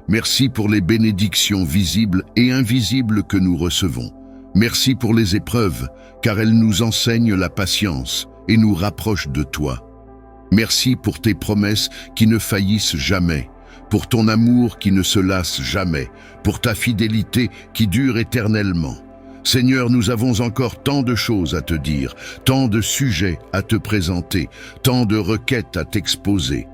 Merci pour les bénédictions visibles et invisibles que nous recevons. Merci pour les épreuves, car elles nous enseignent la patience et nous rapprochent de toi. Merci pour tes promesses qui ne faillissent jamais, pour ton amour qui ne se lasse jamais, pour ta fidélité qui dure éternellement. Seigneur, nous avons encore tant de choses à te dire, tant de sujets à te présenter, tant de requêtes à t'exposer.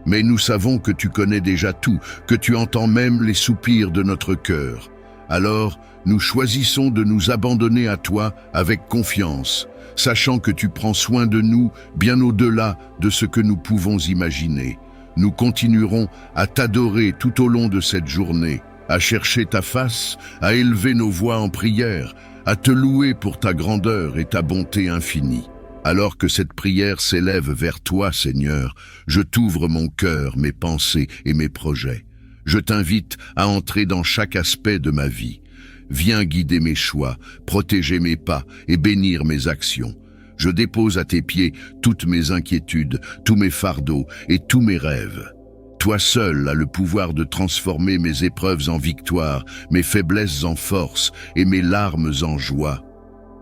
Mais nous savons que tu connais déjà tout, que tu entends même les soupirs de notre cœur. Alors, nous choisissons de nous abandonner à toi avec confiance, sachant que tu prends soin de nous bien au-delà de ce que nous pouvons imaginer. Nous continuerons à t'adorer tout au long de cette journée, à chercher ta face, à élever nos voix en prière, à te louer pour ta grandeur et ta bonté infinie. Alors que cette prière s'élève vers toi, Seigneur, je t'ouvre mon cœur, mes pensées et mes projets. Je t'invite à entrer dans chaque aspect de ma vie. Viens guider mes choix, protéger mes pas et bénir mes actions. Je dépose à tes pieds toutes mes inquiétudes, tous mes fardeaux et tous mes rêves. Toi seul as le pouvoir de transformer mes épreuves en victoire, mes faiblesses en force et mes larmes en joie.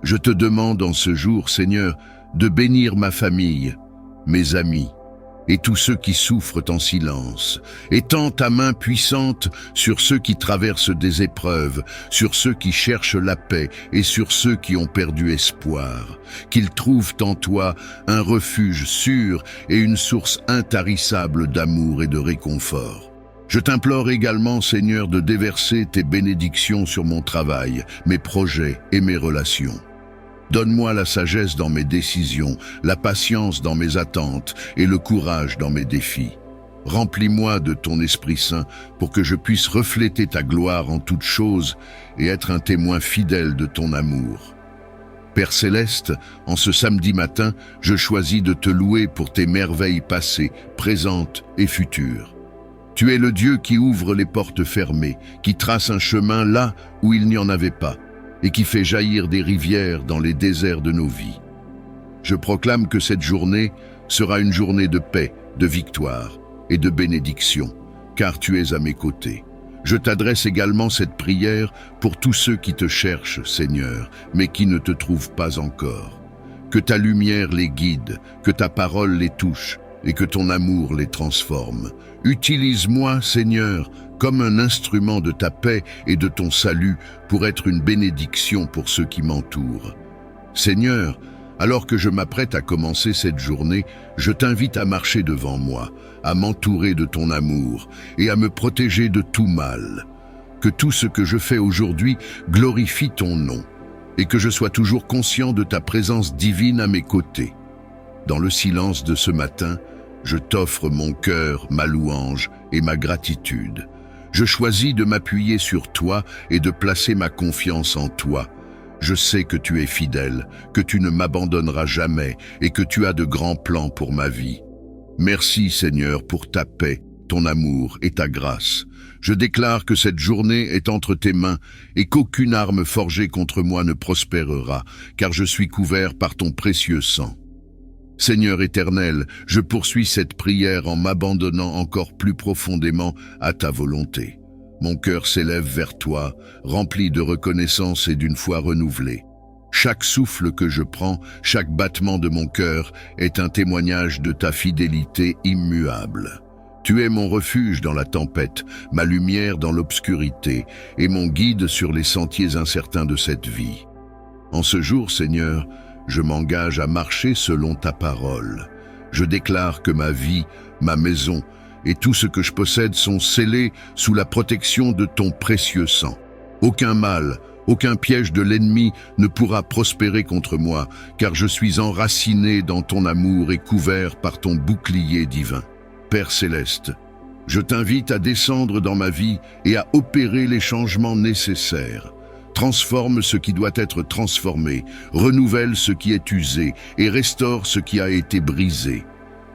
Je te demande en ce jour, Seigneur, de bénir ma famille, mes amis et tous ceux qui souffrent en silence. Étends ta main puissante sur ceux qui traversent des épreuves, sur ceux qui cherchent la paix et sur ceux qui ont perdu espoir. Qu'ils trouvent en toi un refuge sûr et une source intarissable d'amour et de réconfort. Je t'implore également, Seigneur, de déverser tes bénédictions sur mon travail, mes projets et mes relations. Donne-moi la sagesse dans mes décisions, la patience dans mes attentes et le courage dans mes défis. Remplis-moi de ton Esprit Saint pour que je puisse refléter ta gloire en toutes choses et être un témoin fidèle de ton amour. Père Céleste, en ce samedi matin, je choisis de te louer pour tes merveilles passées, présentes et futures. Tu es le Dieu qui ouvre les portes fermées, qui trace un chemin là où il n'y en avait pas, et qui fait jaillir des rivières dans les déserts de nos vies. Je proclame que cette journée sera une journée de paix, de victoire et de bénédiction, car tu es à mes côtés. Je t'adresse également cette prière pour tous ceux qui te cherchent, Seigneur, mais qui ne te trouvent pas encore. Que ta lumière les guide, que ta parole les touche et que ton amour les transforme. Utilise-moi, Seigneur, comme un instrument de ta paix et de ton salut pour être une bénédiction pour ceux qui m'entourent. Seigneur, alors que je m'apprête à commencer cette journée, je t'invite à marcher devant moi, à m'entourer de ton amour et à me protéger de tout mal. Que tout ce que je fais aujourd'hui glorifie ton nom et que je sois toujours conscient de ta présence divine à mes côtés. Dans le silence de ce matin, je t'offre mon cœur, ma louange et ma gratitude. Je choisis de m'appuyer sur toi et de placer ma confiance en toi. Je sais que tu es fidèle, que tu ne m'abandonneras jamais et que tu as de grands plans pour ma vie. Merci Seigneur pour ta paix, ton amour et ta grâce. Je déclare que cette journée est entre tes mains et qu'aucune arme forgée contre moi ne prospérera, car je suis couvert par ton précieux sang. Seigneur éternel, je poursuis cette prière en m'abandonnant encore plus profondément à ta volonté. Mon cœur s'élève vers toi, rempli de reconnaissance et d'une foi renouvelée. Chaque souffle que je prends, chaque battement de mon cœur est un témoignage de ta fidélité immuable. Tu es mon refuge dans la tempête, ma lumière dans l'obscurité et mon guide sur les sentiers incertains de cette vie. En ce jour, Seigneur, je m'engage à marcher selon ta parole. Je déclare que ma vie, ma maison et tout ce que je possède sont scellés sous la protection de ton précieux sang. Aucun mal, aucun piège de l'ennemi ne pourra prospérer contre moi, car je suis enraciné dans ton amour et couvert par ton bouclier divin. Père Céleste, je t'invite à descendre dans ma vie et à opérer les changements nécessaires. Transforme ce qui doit être transformé, renouvelle ce qui est usé et restaure ce qui a été brisé.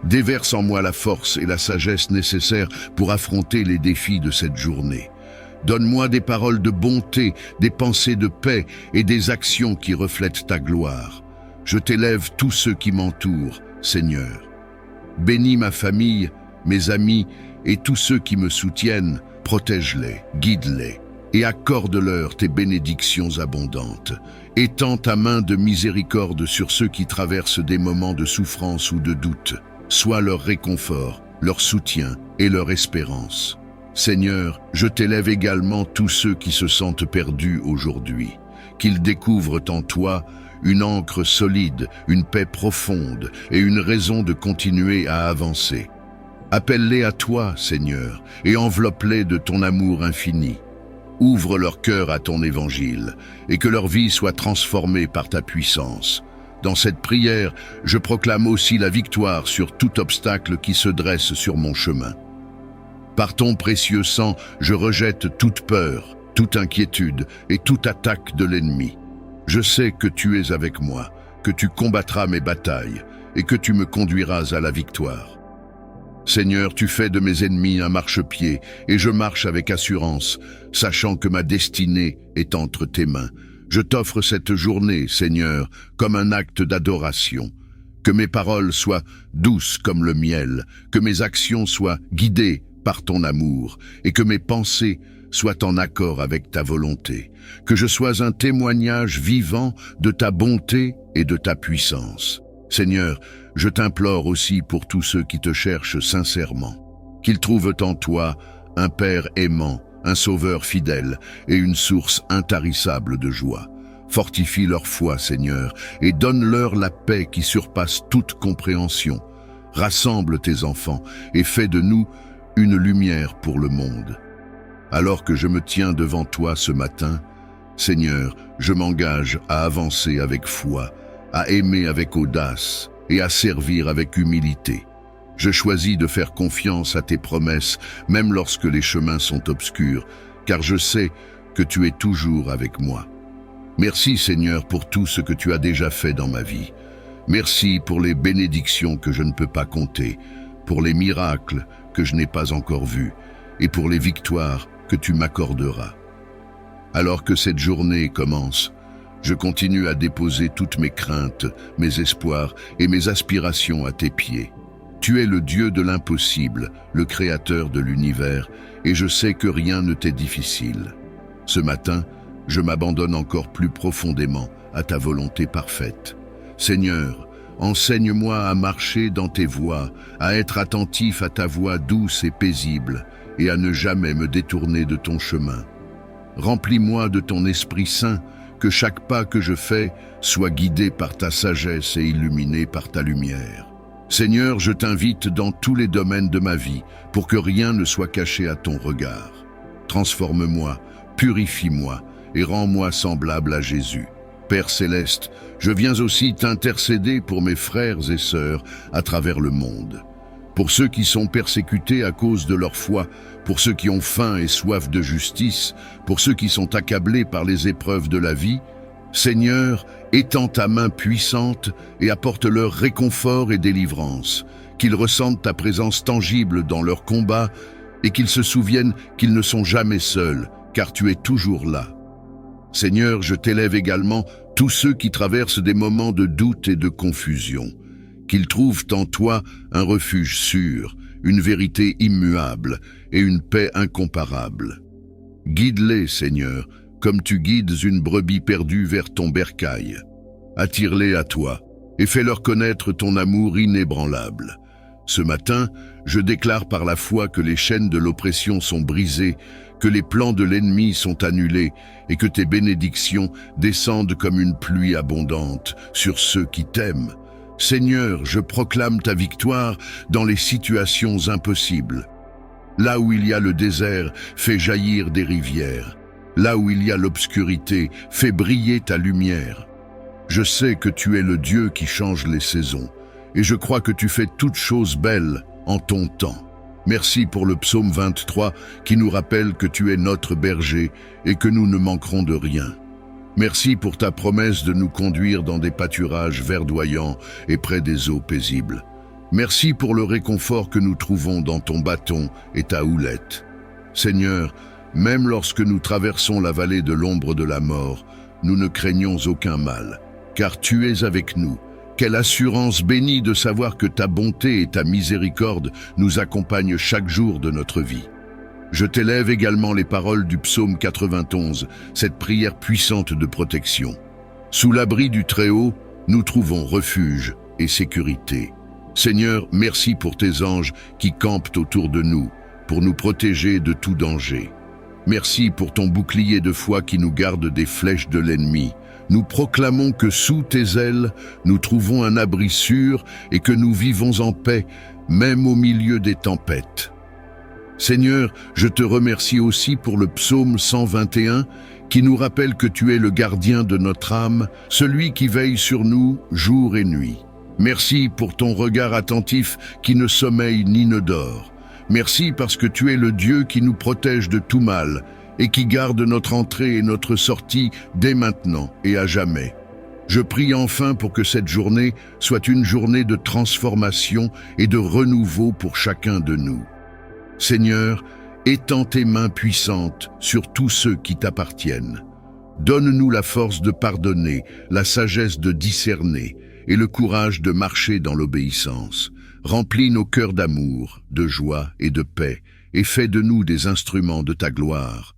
Déverse en moi la force et la sagesse nécessaires pour affronter les défis de cette journée. Donne-moi des paroles de bonté, des pensées de paix et des actions qui reflètent ta gloire. je t'élève tous ceux qui m'entourent, Seigneur. Bénis ma famille, mes amis et tous ceux qui me soutiennent, protège-les, guide-les et accorde-leur tes bénédictions abondantes. Étends ta main de miséricorde sur ceux qui traversent des moments de souffrance ou de doute. Sois leur réconfort, leur soutien et leur espérance. Seigneur, je t'élève également tous ceux qui se sentent perdus aujourd'hui, qu'ils découvrent en toi une ancre solide, une paix profonde et une raison de continuer à avancer. Appelle-les à toi, Seigneur, et enveloppe-les de ton amour infini. Ouvre leur cœur à ton évangile et que leur vie soit transformée par ta puissance. Dans cette prière, je proclame aussi la victoire sur tout obstacle qui se dresse sur mon chemin. Par ton précieux sang, je rejette toute peur, toute inquiétude et toute attaque de l'ennemi. Je sais que tu es avec moi, que tu combattras mes batailles et que tu me conduiras à la victoire. Seigneur, tu fais de mes ennemis un marchepied et je marche avec assurance, sachant que ma destinée est entre tes mains. Je t'offre cette journée, Seigneur, comme un acte d'adoration. Que mes paroles soient douces comme le miel, que mes actions soient guidées par ton amour et que mes pensées soient en accord avec ta volonté. Que je sois un témoignage vivant de ta bonté et de ta puissance. Seigneur, je t'implore aussi pour tous ceux qui te cherchent sincèrement, qu'ils trouvent en toi un Père aimant, un Sauveur fidèle et une source intarissable de joie. Fortifie leur foi, Seigneur, et donne-leur la paix qui surpasse toute compréhension. Rassemble tes enfants et fais de nous une lumière pour le monde. Alors que je me tiens devant toi ce matin, Seigneur, je m'engage à avancer avec foi, à aimer avec audace et à servir avec humilité. Je choisis de faire confiance à tes promesses, même lorsque les chemins sont obscurs, car je sais que tu es toujours avec moi. Merci Seigneur pour tout ce que tu as déjà fait dans ma vie. Merci pour les bénédictions que je ne peux pas compter, pour les miracles que je n'ai pas encore vus et pour les victoires que tu m'accorderas. Alors que cette journée commence, je continue à déposer toutes mes craintes, mes espoirs et mes aspirations à tes pieds. Tu es le Dieu de l'impossible, le Créateur de l'univers, et je sais que rien ne t'est difficile. Ce matin, je m'abandonne encore plus profondément à ta volonté parfaite. Seigneur, enseigne-moi à marcher dans tes voies, à être attentif à ta voix douce et paisible, et à ne jamais me détourner de ton chemin. Remplis-moi de ton Esprit Saint, que chaque pas que je fais soit guidé par ta sagesse et illuminé par ta lumière. Seigneur, je t'invite dans tous les domaines de ma vie pour que rien ne soit caché à ton regard. Transforme-moi, purifie-moi et rends-moi semblable à Jésus. Père céleste, je viens aussi t'intercéder pour mes frères et sœurs à travers le monde. Pour ceux qui sont persécutés à cause de leur foi, pour ceux qui ont faim et soif de justice, pour ceux qui sont accablés par les épreuves de la vie, Seigneur, étends ta main puissante et apporte-leur réconfort et délivrance, qu'ils ressentent ta présence tangible dans leur combat et qu'ils se souviennent qu'ils ne sont jamais seuls, car tu es toujours là. Seigneur, je t'élève également tous ceux qui traversent des moments de doute et de confusion, qu'ils trouvent en toi un refuge sûr, une vérité immuable et une paix incomparable. Guide-les, Seigneur, comme tu guides une brebis perdue vers ton bercail. Attire-les à toi et fais-leur connaître ton amour inébranlable. Ce matin, je déclare par la foi que les chaînes de l'oppression sont brisées, que les plans de l'ennemi sont annulés et que tes bénédictions descendent comme une pluie abondante sur ceux qui t'aiment. Seigneur, je proclame ta victoire dans les situations impossibles. Là où il y a le désert, fais jaillir des rivières. Là où il y a l'obscurité, fais briller ta lumière. Je sais que tu es le Dieu qui change les saisons, et je crois que tu fais toutes choses belles en ton temps. Merci pour le psaume 23 qui nous rappelle que tu es notre berger et que nous ne manquerons de rien. Merci pour ta promesse de nous conduire dans des pâturages verdoyants et près des eaux paisibles. Merci pour le réconfort que nous trouvons dans ton bâton et ta houlette. Seigneur, même lorsque nous traversons la vallée de l'ombre de la mort, nous ne craignons aucun mal, car tu es avec nous. Quelle assurance bénie de savoir que ta bonté et ta miséricorde nous accompagnent chaque jour de notre vie. Je t'élève également les paroles du psaume 91, cette prière puissante de protection. Sous l'abri du Très-Haut, nous trouvons refuge et sécurité. Seigneur, merci pour tes anges qui campent autour de nous, pour nous protéger de tout danger. Merci pour ton bouclier de foi qui nous garde des flèches de l'ennemi. Nous proclamons que sous tes ailes, nous trouvons un abri sûr et que nous vivons en paix, même au milieu des tempêtes. Seigneur, je te remercie aussi pour le psaume 121 qui nous rappelle que tu es le gardien de notre âme, celui qui veille sur nous jour et nuit. Merci pour ton regard attentif qui ne sommeille ni ne dort. Merci parce que tu es le Dieu qui nous protège de tout mal et qui garde notre entrée et notre sortie dès maintenant et à jamais. Je prie enfin pour que cette journée soit une journée de transformation et de renouveau pour chacun de nous. Seigneur, étends tes mains puissantes sur tous ceux qui t'appartiennent. Donne-nous la force de pardonner, la sagesse de discerner et le courage de marcher dans l'obéissance. Remplis nos cœurs d'amour, de joie et de paix, et fais de nous des instruments de ta gloire.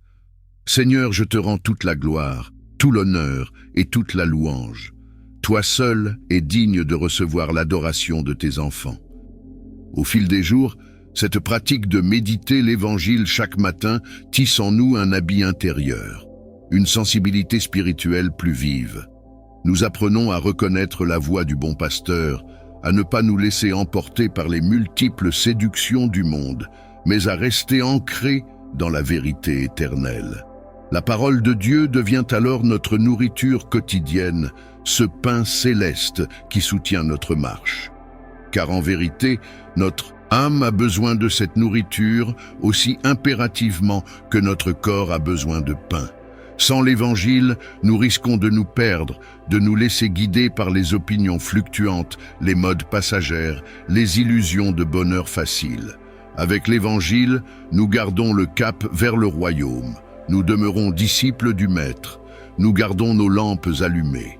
Seigneur, je te rends toute la gloire, tout l'honneur et toute la louange. Toi seul es digne de recevoir l'adoration de tes enfants. Au fil des jours, cette pratique de méditer l'Évangile chaque matin tisse en nous un habit intérieur, une sensibilité spirituelle plus vive. Nous apprenons à reconnaître la voix du bon pasteur, à ne pas nous laisser emporter par les multiples séductions du monde, mais à rester ancrés dans la vérité éternelle. La parole de Dieu devient alors notre nourriture quotidienne, ce pain céleste qui soutient notre marche. Car en vérité, notre âme a besoin de cette nourriture aussi impérativement que notre corps a besoin de pain. Sans l'Évangile, nous risquons de nous perdre, de nous laisser guider par les opinions fluctuantes, les modes passagères, les illusions de bonheur facile. Avec l'Évangile, nous gardons le cap vers le royaume. Nous demeurons disciples du Maître. Nous gardons nos lampes allumées.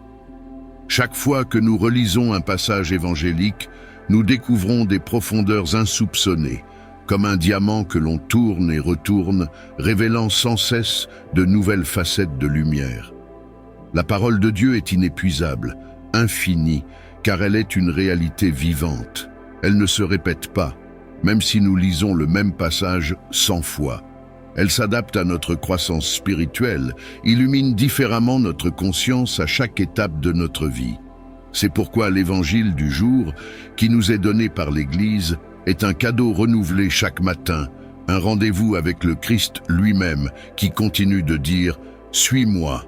Chaque fois que nous relisons un passage évangélique, nous découvrons des profondeurs insoupçonnées, comme un diamant que l'on tourne et retourne, révélant sans cesse de nouvelles facettes de lumière. La parole de Dieu est inépuisable, infinie, car elle est une réalité vivante. Elle ne se répète pas, même si nous lisons le même passage 100 fois. Elle s'adapte à notre croissance spirituelle, illumine différemment notre conscience à chaque étape de notre vie. C'est pourquoi l'Évangile du jour, qui nous est donné par l'Église, est un cadeau renouvelé chaque matin, un rendez-vous avec le Christ lui-même qui continue de dire « Suis-moi ».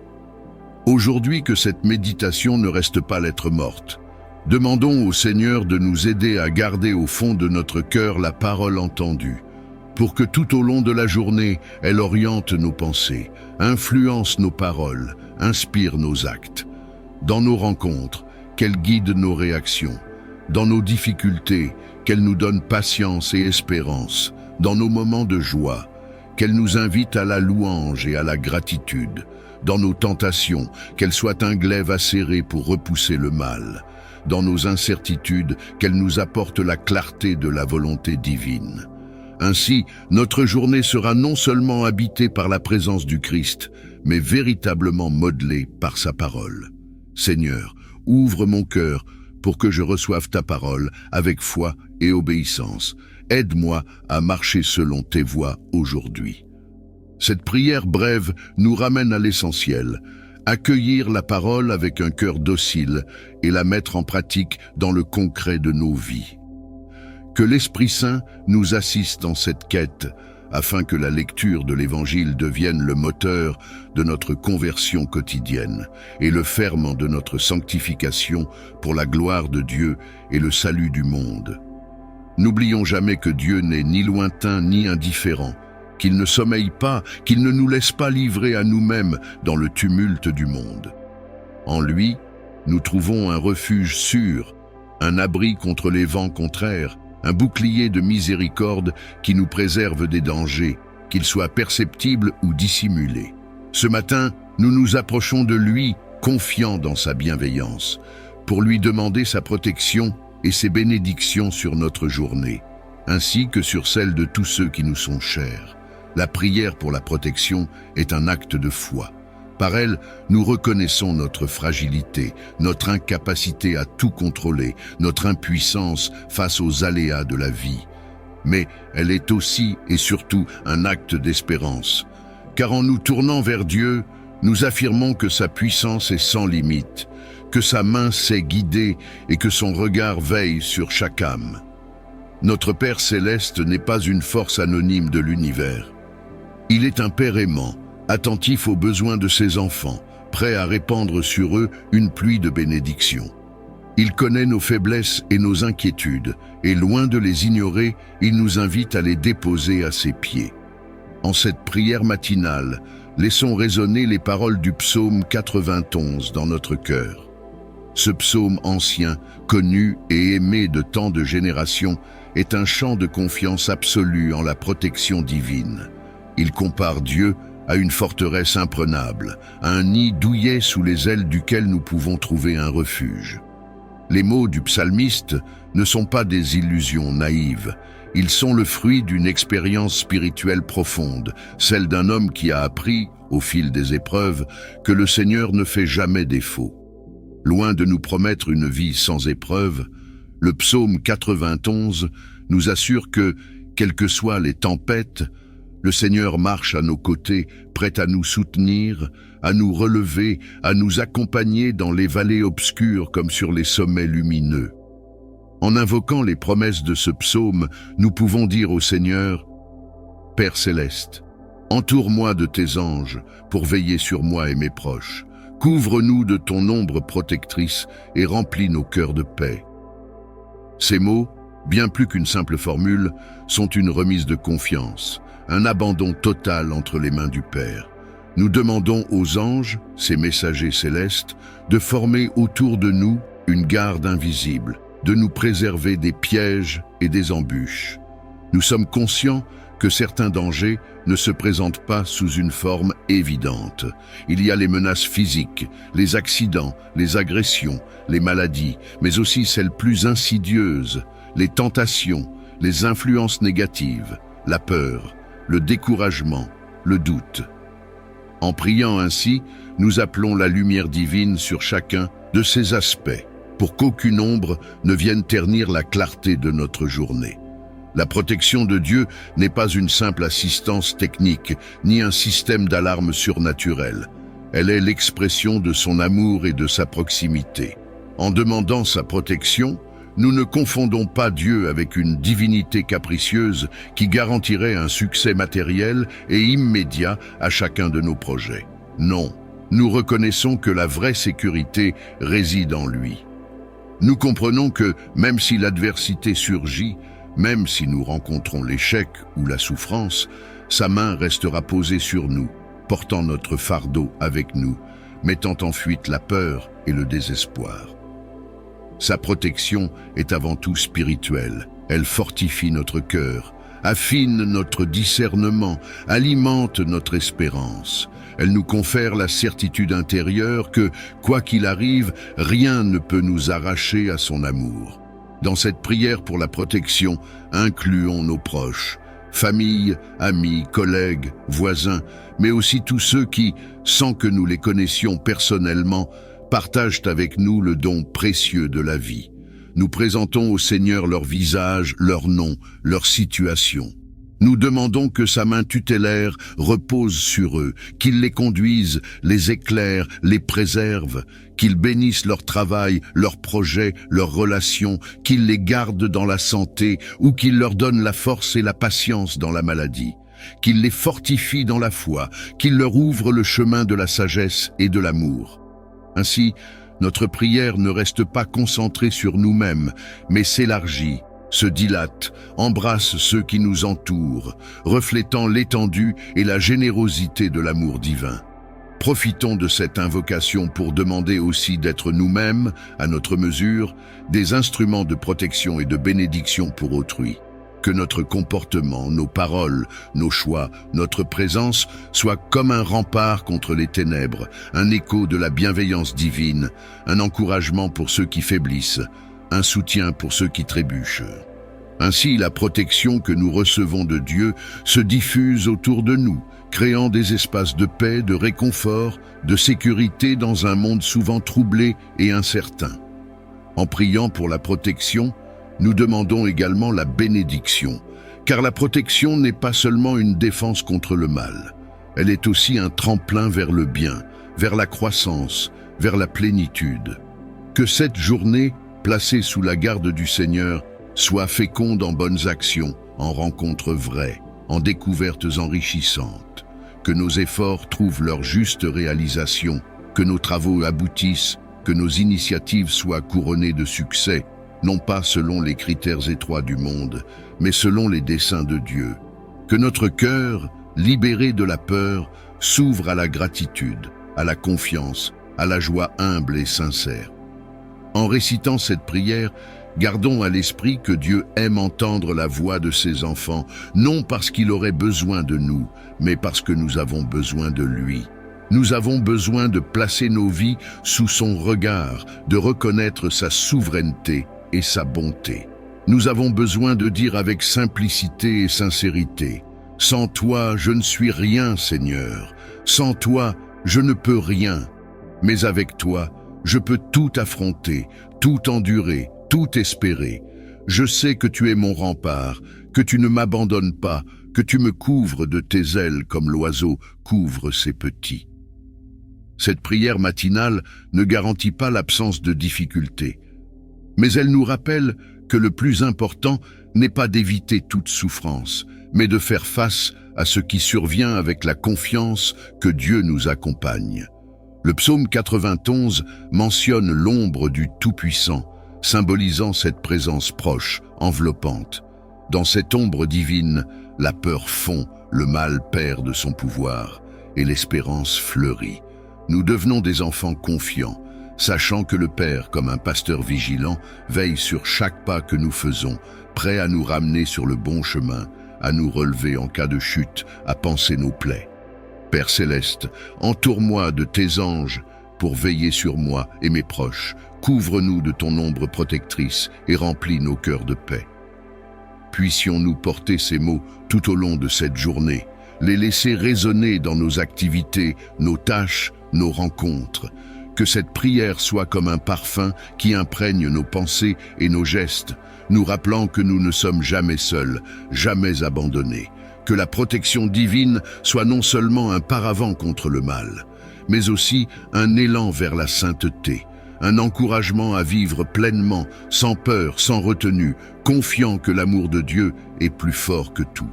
Aujourd'hui, que cette méditation ne reste pas lettre morte. Demandons au Seigneur de nous aider à garder au fond de notre cœur la parole entendue, pour que tout au long de la journée, elle oriente nos pensées, influence nos paroles, inspire nos actes. Dans nos rencontres, qu'elle guide nos réactions. Dans nos difficultés, qu'elle nous donne patience et espérance. Dans nos moments de joie, qu'elle nous invite à la louange et à la gratitude. Dans nos tentations, qu'elle soit un glaive acéré pour repousser le mal. Dans nos incertitudes, qu'elle nous apporte la clarté de la volonté divine. Ainsi, notre journée sera non seulement habitée par la présence du Christ, mais véritablement modelée par sa parole. Seigneur, ouvre mon cœur pour que je reçoive ta parole avec foi et obéissance. Aide-moi à marcher selon tes voies aujourd'hui. Cette prière brève nous ramène à l'essentiel, accueillir la parole avec un cœur docile et la mettre en pratique dans le concret de nos vies. Que l'Esprit Saint nous assiste dans cette quête, afin que la lecture de l'Évangile devienne le moteur de notre conversion quotidienne et le ferment de notre sanctification pour la gloire de Dieu et le salut du monde. N'oublions jamais que Dieu n'est ni lointain ni indifférent, qu'il ne sommeille pas, qu'il ne nous laisse pas livrer à nous-mêmes dans le tumulte du monde. En lui, nous trouvons un refuge sûr, un abri contre les vents contraires, un bouclier de miséricorde qui nous préserve des dangers, qu'ils soient perceptibles ou dissimulés. Ce matin, nous nous approchons de lui, confiant dans sa bienveillance, pour lui demander sa protection et ses bénédictions sur notre journée, ainsi que sur celle de tous ceux qui nous sont chers. La prière pour la protection est un acte de foi. Par elle, nous reconnaissons notre fragilité, notre incapacité à tout contrôler, notre impuissance face aux aléas de la vie. Mais elle est aussi et surtout un acte d'espérance. Car en nous tournant vers Dieu, nous affirmons que sa puissance est sans limite, que sa main sait guider et que son regard veille sur chaque âme. Notre Père céleste n'est pas une force anonyme de l'univers. Il est un Père aimant, attentif aux besoins de ses enfants, prêt à répandre sur eux une pluie de bénédictions. Il connaît nos faiblesses et nos inquiétudes, et loin de les ignorer, il nous invite à les déposer à ses pieds. En cette prière matinale, laissons résonner les paroles du psaume 91 dans notre cœur. Ce psaume ancien, connu et aimé de tant de générations, est un chant de confiance absolue en la protection divine. Il compare Dieu à une forteresse imprenable, à un nid douillet sous les ailes duquel nous pouvons trouver un refuge. Les mots du psalmiste ne sont pas des illusions naïves, ils sont le fruit d'une expérience spirituelle profonde, celle d'un homme qui a appris, au fil des épreuves, que le Seigneur ne fait jamais défaut. Loin de nous promettre une vie sans épreuve, le psaume 91 nous assure que, quelles que soient les tempêtes, le Seigneur marche à nos côtés, prêt à nous soutenir, à nous relever, à nous accompagner dans les vallées obscures comme sur les sommets lumineux. En invoquant les promesses de ce psaume, nous pouvons dire au Seigneur, « Père céleste, entoure-moi de tes anges pour veiller sur moi et mes proches. Couvre-nous de ton ombre protectrice et remplis nos cœurs de paix. » Ces mots, bien plus qu'une simple formule, sont une remise de confiance, un abandon total entre les mains du Père. Nous demandons aux anges, ces messagers célestes, de former autour de nous une garde invisible, de nous préserver des pièges et des embûches. Nous sommes conscients que certains dangers ne se présentent pas sous une forme évidente. Il y a les menaces physiques, les accidents, les agressions, les maladies, mais aussi celles plus insidieuses, les tentations, les influences négatives, la peur, le découragement, le doute. En priant ainsi, nous appelons la lumière divine sur chacun de ces aspects, pour qu'aucune ombre ne vienne ternir la clarté de notre journée. La protection de Dieu n'est pas une simple assistance technique, ni un système d'alarme surnaturel. Elle est l'expression de son amour et de sa proximité. En demandant sa protection, nous ne confondons pas Dieu avec une divinité capricieuse qui garantirait un succès matériel et immédiat à chacun de nos projets. Non, nous reconnaissons que la vraie sécurité réside en lui. Nous comprenons que, même si l'adversité surgit, même si nous rencontrons l'échec ou la souffrance, sa main restera posée sur nous, portant notre fardeau avec nous, mettant en fuite la peur et le désespoir. Sa protection est avant tout spirituelle. Elle fortifie notre cœur, affine notre discernement, alimente notre espérance. Elle nous confère la certitude intérieure que, quoi qu'il arrive, rien ne peut nous arracher à son amour. Dans cette prière pour la protection, incluons nos proches, famille, amis, collègues, voisins, mais aussi tous ceux qui, sans que nous les connaissions personnellement, partagent avec nous le don précieux de la vie. Nous présentons au Seigneur leur visage, leur nom, leur situation. Nous demandons que sa main tutélaire repose sur eux, qu'il les conduise, les éclaire, les préserve, qu'il bénisse leur travail, leurs projets, leurs relations, qu'il les garde dans la santé ou qu'il leur donne la force et la patience dans la maladie, qu'il les fortifie dans la foi, qu'il leur ouvre le chemin de la sagesse et de l'amour. Ainsi, notre prière ne reste pas concentrée sur nous-mêmes, mais s'élargit, se dilate, embrasse ceux qui nous entourent, reflétant l'étendue et la générosité de l'amour divin. Profitons de cette invocation pour demander aussi d'être nous-mêmes, à notre mesure, des instruments de protection et de bénédiction pour autrui. que notre comportement, nos paroles, nos choix, notre présence soient comme un rempart contre les ténèbres, un écho de la bienveillance divine, un encouragement pour ceux qui faiblissent, un soutien pour ceux qui trébuchent. Ainsi, la protection que nous recevons de Dieu se diffuse autour de nous, créant des espaces de paix, de réconfort, de sécurité dans un monde souvent troublé et incertain. En priant pour la protection, nous demandons également la bénédiction, car la protection n'est pas seulement une défense contre le mal, elle est aussi un tremplin vers le bien, vers la croissance, vers la plénitude. Que cette journée, placée sous la garde du Seigneur, soit féconde en bonnes actions, en rencontres vraies, en découvertes enrichissantes. Que nos efforts trouvent leur juste réalisation, que nos travaux aboutissent, que nos initiatives soient couronnées de succès, non pas selon les critères étroits du monde, mais selon les desseins de Dieu. Que notre cœur, libéré de la peur, s'ouvre à la gratitude, à la confiance, à la joie humble et sincère. En récitant cette prière, gardons à l'esprit que Dieu aime entendre la voix de ses enfants, non parce qu'il aurait besoin de nous, mais parce que nous avons besoin de lui. Nous avons besoin de placer nos vies sous son regard, de reconnaître sa souveraineté et sa bonté. Nous avons besoin de dire avec simplicité et sincérité: « Sans toi, je ne suis rien, Seigneur. Sans toi, je ne peux rien. Mais avec toi, je peux tout affronter, tout endurer, tout espérer. Je sais que tu es mon rempart, que tu ne m'abandonnes pas, que tu me couvres de tes ailes comme l'oiseau couvre ses petits. » Cette prière matinale ne garantit pas l'absence de difficultés, mais elle nous rappelle que le plus important n'est pas d'éviter toute souffrance, mais de faire face à ce qui survient avec la confiance que Dieu nous accompagne. Le psaume 91 mentionne l'ombre du Tout-Puissant, symbolisant cette présence proche, enveloppante. Dans cette ombre divine, la peur fond, le mal perd de son pouvoir et l'espérance fleurit. Nous devenons des enfants confiants, sachant que le Père, comme un pasteur vigilant, veille sur chaque pas que nous faisons, prêt à nous ramener sur le bon chemin, à nous relever en cas de chute, à panser nos plaies. Père céleste, entoure-moi de tes anges pour veiller sur moi et mes proches. Couvre-nous de ton ombre protectrice et remplis nos cœurs de paix. Puissions-nous porter ces mots tout au long de cette journée, les laisser résonner dans nos activités, nos tâches, nos rencontres. Que cette prière soit comme un parfum qui imprègne nos pensées et nos gestes, nous rappelant que nous ne sommes jamais seuls, jamais abandonnés. Que la protection divine soit non seulement un paravent contre le mal, mais aussi un élan vers la sainteté, un encouragement à vivre pleinement, sans peur, sans retenue, confiant que l'amour de Dieu est plus fort que tout.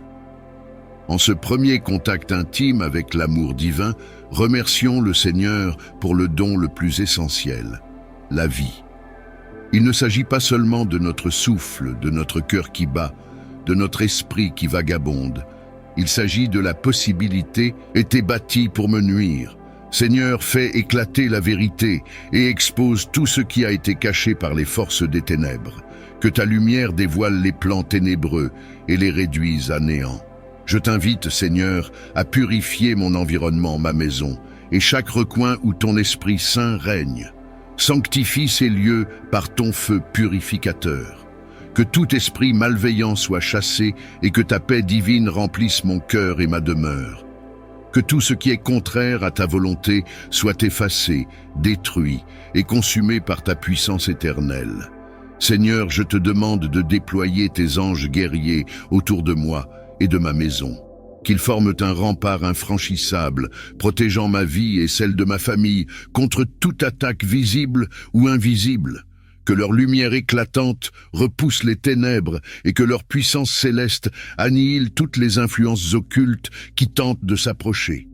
En ce premier contact intime avec l'amour divin, remercions le Seigneur pour le don le plus essentiel, la vie. Il ne s'agit pas seulement de notre souffle, de notre cœur qui bat, de notre esprit qui vagabonde. Il s'agit de la possibilité « était bâtie pour me nuire ». Seigneur, fais éclater la vérité et expose tout ce qui a été caché par les forces des ténèbres. Que ta lumière dévoile les plans ténébreux et les réduise à néant. Je t'invite, Seigneur, à purifier mon environnement, ma maison, et chaque recoin où ton Esprit Saint règne. Sanctifie ces lieux par ton feu purificateur. Que tout esprit malveillant soit chassé et que ta paix divine remplisse mon cœur et ma demeure. Que tout ce qui est contraire à ta volonté soit effacé, détruit et consumé par ta puissance éternelle. Seigneur, je te demande de déployer tes anges guerriers autour de moi et de ma maison, qu'ils forment un rempart infranchissable, protégeant ma vie et celle de ma famille contre toute attaque visible ou invisible. Que leur lumière éclatante repousse les ténèbres et que leur puissance céleste annihile toutes les influences occultes qui tentent de s'approcher.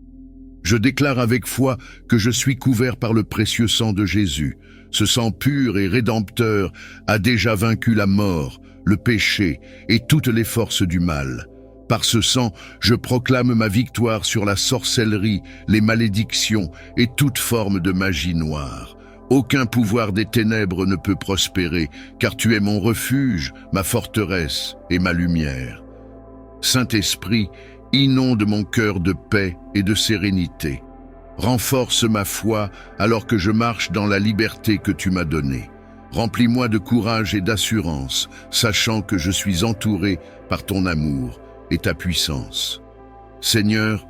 Je déclare avec foi que je suis couvert par le précieux sang de Jésus. Ce sang pur et rédempteur a déjà vaincu la mort, le péché et toutes les forces du mal. Par ce sang, je proclame ma victoire sur la sorcellerie, les malédictions et toute forme de magie noire. Aucun pouvoir des ténèbres ne peut prospérer, car tu es mon refuge, ma forteresse et ma lumière. Saint-Esprit, inonde mon cœur de paix et de sérénité. Renforce ma foi alors que je marche dans la liberté que tu m'as donnée. Remplis-moi de courage et d'assurance, sachant que je suis entouré par ton amour et ta puissance. Seigneur,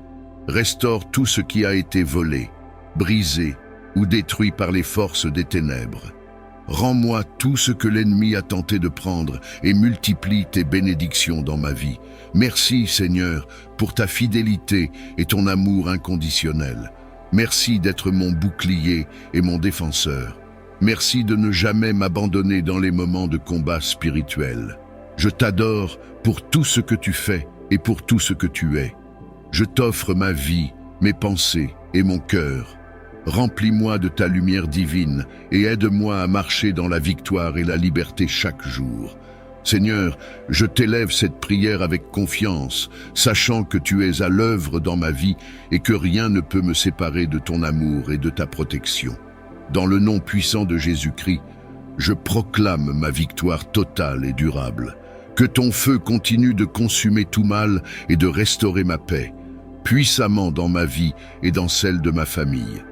restaure tout ce qui a été volé, brisé ou détruit par les forces des ténèbres. Rends-moi tout ce que l'ennemi a tenté de prendre et multiplie tes bénédictions dans ma vie. Merci, Seigneur, pour ta fidélité et ton amour inconditionnel. Merci d'être mon bouclier et mon défenseur. Merci de ne jamais m'abandonner dans les moments de combat spirituel. Je t'adore pour tout ce que tu fais et pour tout ce que tu es. Je t'offre ma vie, mes pensées et mon cœur. Remplis-moi de ta lumière divine et aide-moi à marcher dans la victoire et la liberté chaque jour. Seigneur, je t'élève cette prière avec confiance, sachant que tu es à l'œuvre dans ma vie et que rien ne peut me séparer de ton amour et de ta protection. Dans le nom puissant de Jésus-Christ, je proclame ma victoire totale et durable. Que ton feu continue de consumer tout mal et de restaurer ma paix, puissamment dans ma vie et dans celle de ma famille.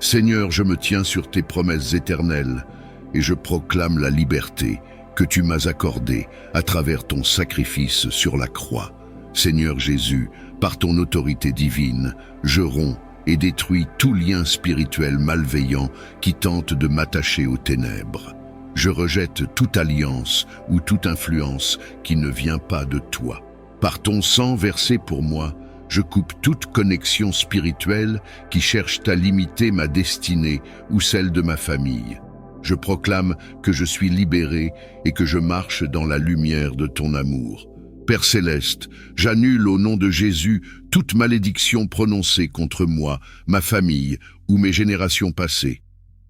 Seigneur, je me tiens sur tes promesses éternelles et je proclame la liberté que tu m'as accordée à travers ton sacrifice sur la croix. Seigneur Jésus, par ton autorité divine, je romps et détruis tout lien spirituel malveillant qui tente de m'attacher aux ténèbres. Je rejette toute alliance ou toute influence qui ne vient pas de toi. Par ton sang versé pour moi, je coupe toute connexion spirituelle qui cherche à limiter ma destinée ou celle de ma famille. Je proclame que je suis libéré et que je marche dans la lumière de ton amour. Père céleste, j'annule au nom de Jésus toute malédiction prononcée contre moi, ma famille ou mes générations passées.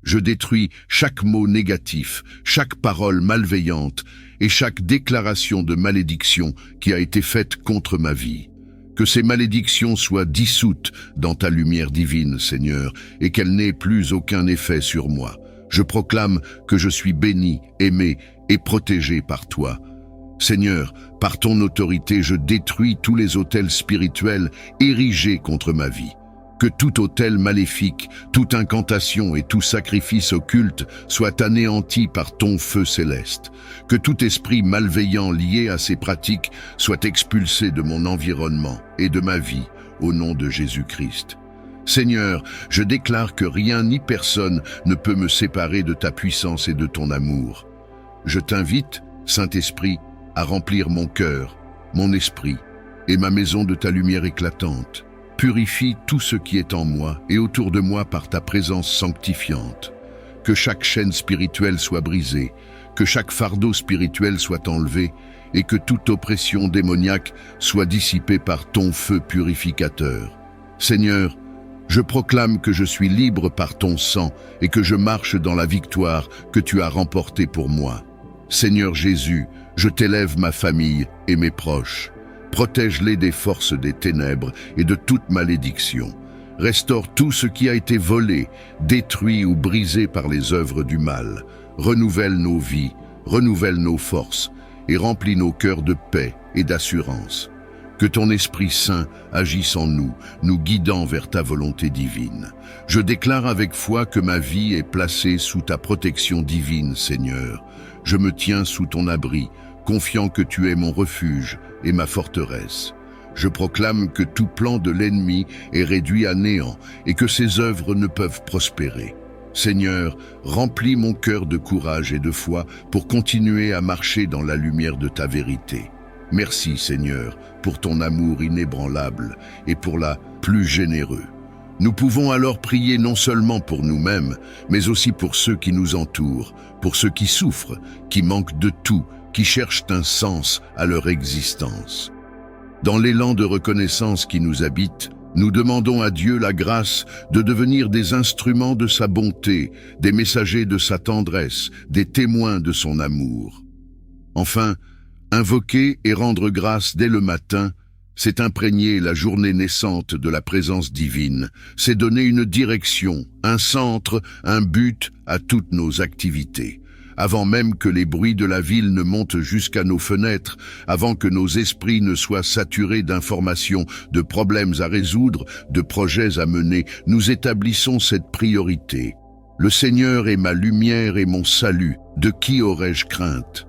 Je détruis chaque mot négatif, chaque parole malveillante et chaque déclaration de malédiction qui a été faite contre ma vie. Que ces malédictions soient dissoutes dans ta lumière divine, Seigneur, et qu'elles n'aient plus aucun effet sur moi. Je proclame que je suis béni, aimé et protégé par toi. Seigneur, par ton autorité, je détruis tous les autels spirituels érigés contre ma vie. Que tout autel maléfique, toute incantation et tout sacrifice occulte soit anéanti par ton feu céleste. Que tout esprit malveillant lié à ces pratiques soit expulsé de mon environnement et de ma vie, au nom de Jésus-Christ. Seigneur, je déclare que rien ni personne ne peut me séparer de ta puissance et de ton amour. Je t'invite, Saint-Esprit, à remplir mon cœur, mon esprit et ma maison de ta lumière éclatante. Purifie tout ce qui est en moi et autour de moi par ta présence sanctifiante. Que chaque chaîne spirituelle soit brisée, que chaque fardeau spirituel soit enlevé et que toute oppression démoniaque soit dissipée par ton feu purificateur. Seigneur, je proclame que je suis libre par ton sang et que je marche dans la victoire que tu as remportée pour moi. Seigneur Jésus, je t'élève ma famille et mes proches. Protège-les des forces des ténèbres et de toute malédiction. Restaure tout ce qui a été volé, détruit ou brisé par les œuvres du mal. Renouvelle nos vies, renouvelle nos forces et remplis nos cœurs de paix et d'assurance. Que ton Esprit Saint agisse en nous, nous guidant vers ta volonté divine. Je déclare avec foi que ma vie est placée sous ta protection divine, Seigneur. Je me tiens sous ton abri, confiant que tu es mon refuge et ma forteresse. Je proclame que tout plan de l'ennemi est réduit à néant et que ses œuvres ne peuvent prospérer. Seigneur, remplis mon cœur de courage et de foi pour continuer à marcher dans la lumière de ta vérité. Merci, Seigneur, pour ton amour inébranlable et pour la plus généreux. Nous pouvons alors prier non seulement pour nous-mêmes, mais aussi pour ceux qui nous entourent, pour ceux qui souffrent, qui manquent de tout, qui cherchent un sens à leur existence. Dans l'élan de reconnaissance qui nous habite, nous demandons à Dieu la grâce de devenir des instruments de sa bonté, des messagers de sa tendresse, des témoins de son amour. Enfin, invoquer et rendre grâce dès le matin C'est imprégner la journée naissante de la présence divine, c'est donner une direction, un centre, un but à toutes nos activités. Avant même que les bruits de la ville ne montent jusqu'à nos fenêtres, avant que nos esprits ne soient saturés d'informations, de problèmes à résoudre, de projets à mener, nous établissons cette priorité. Le Seigneur est ma lumière et mon salut, de qui aurais-je crainte ?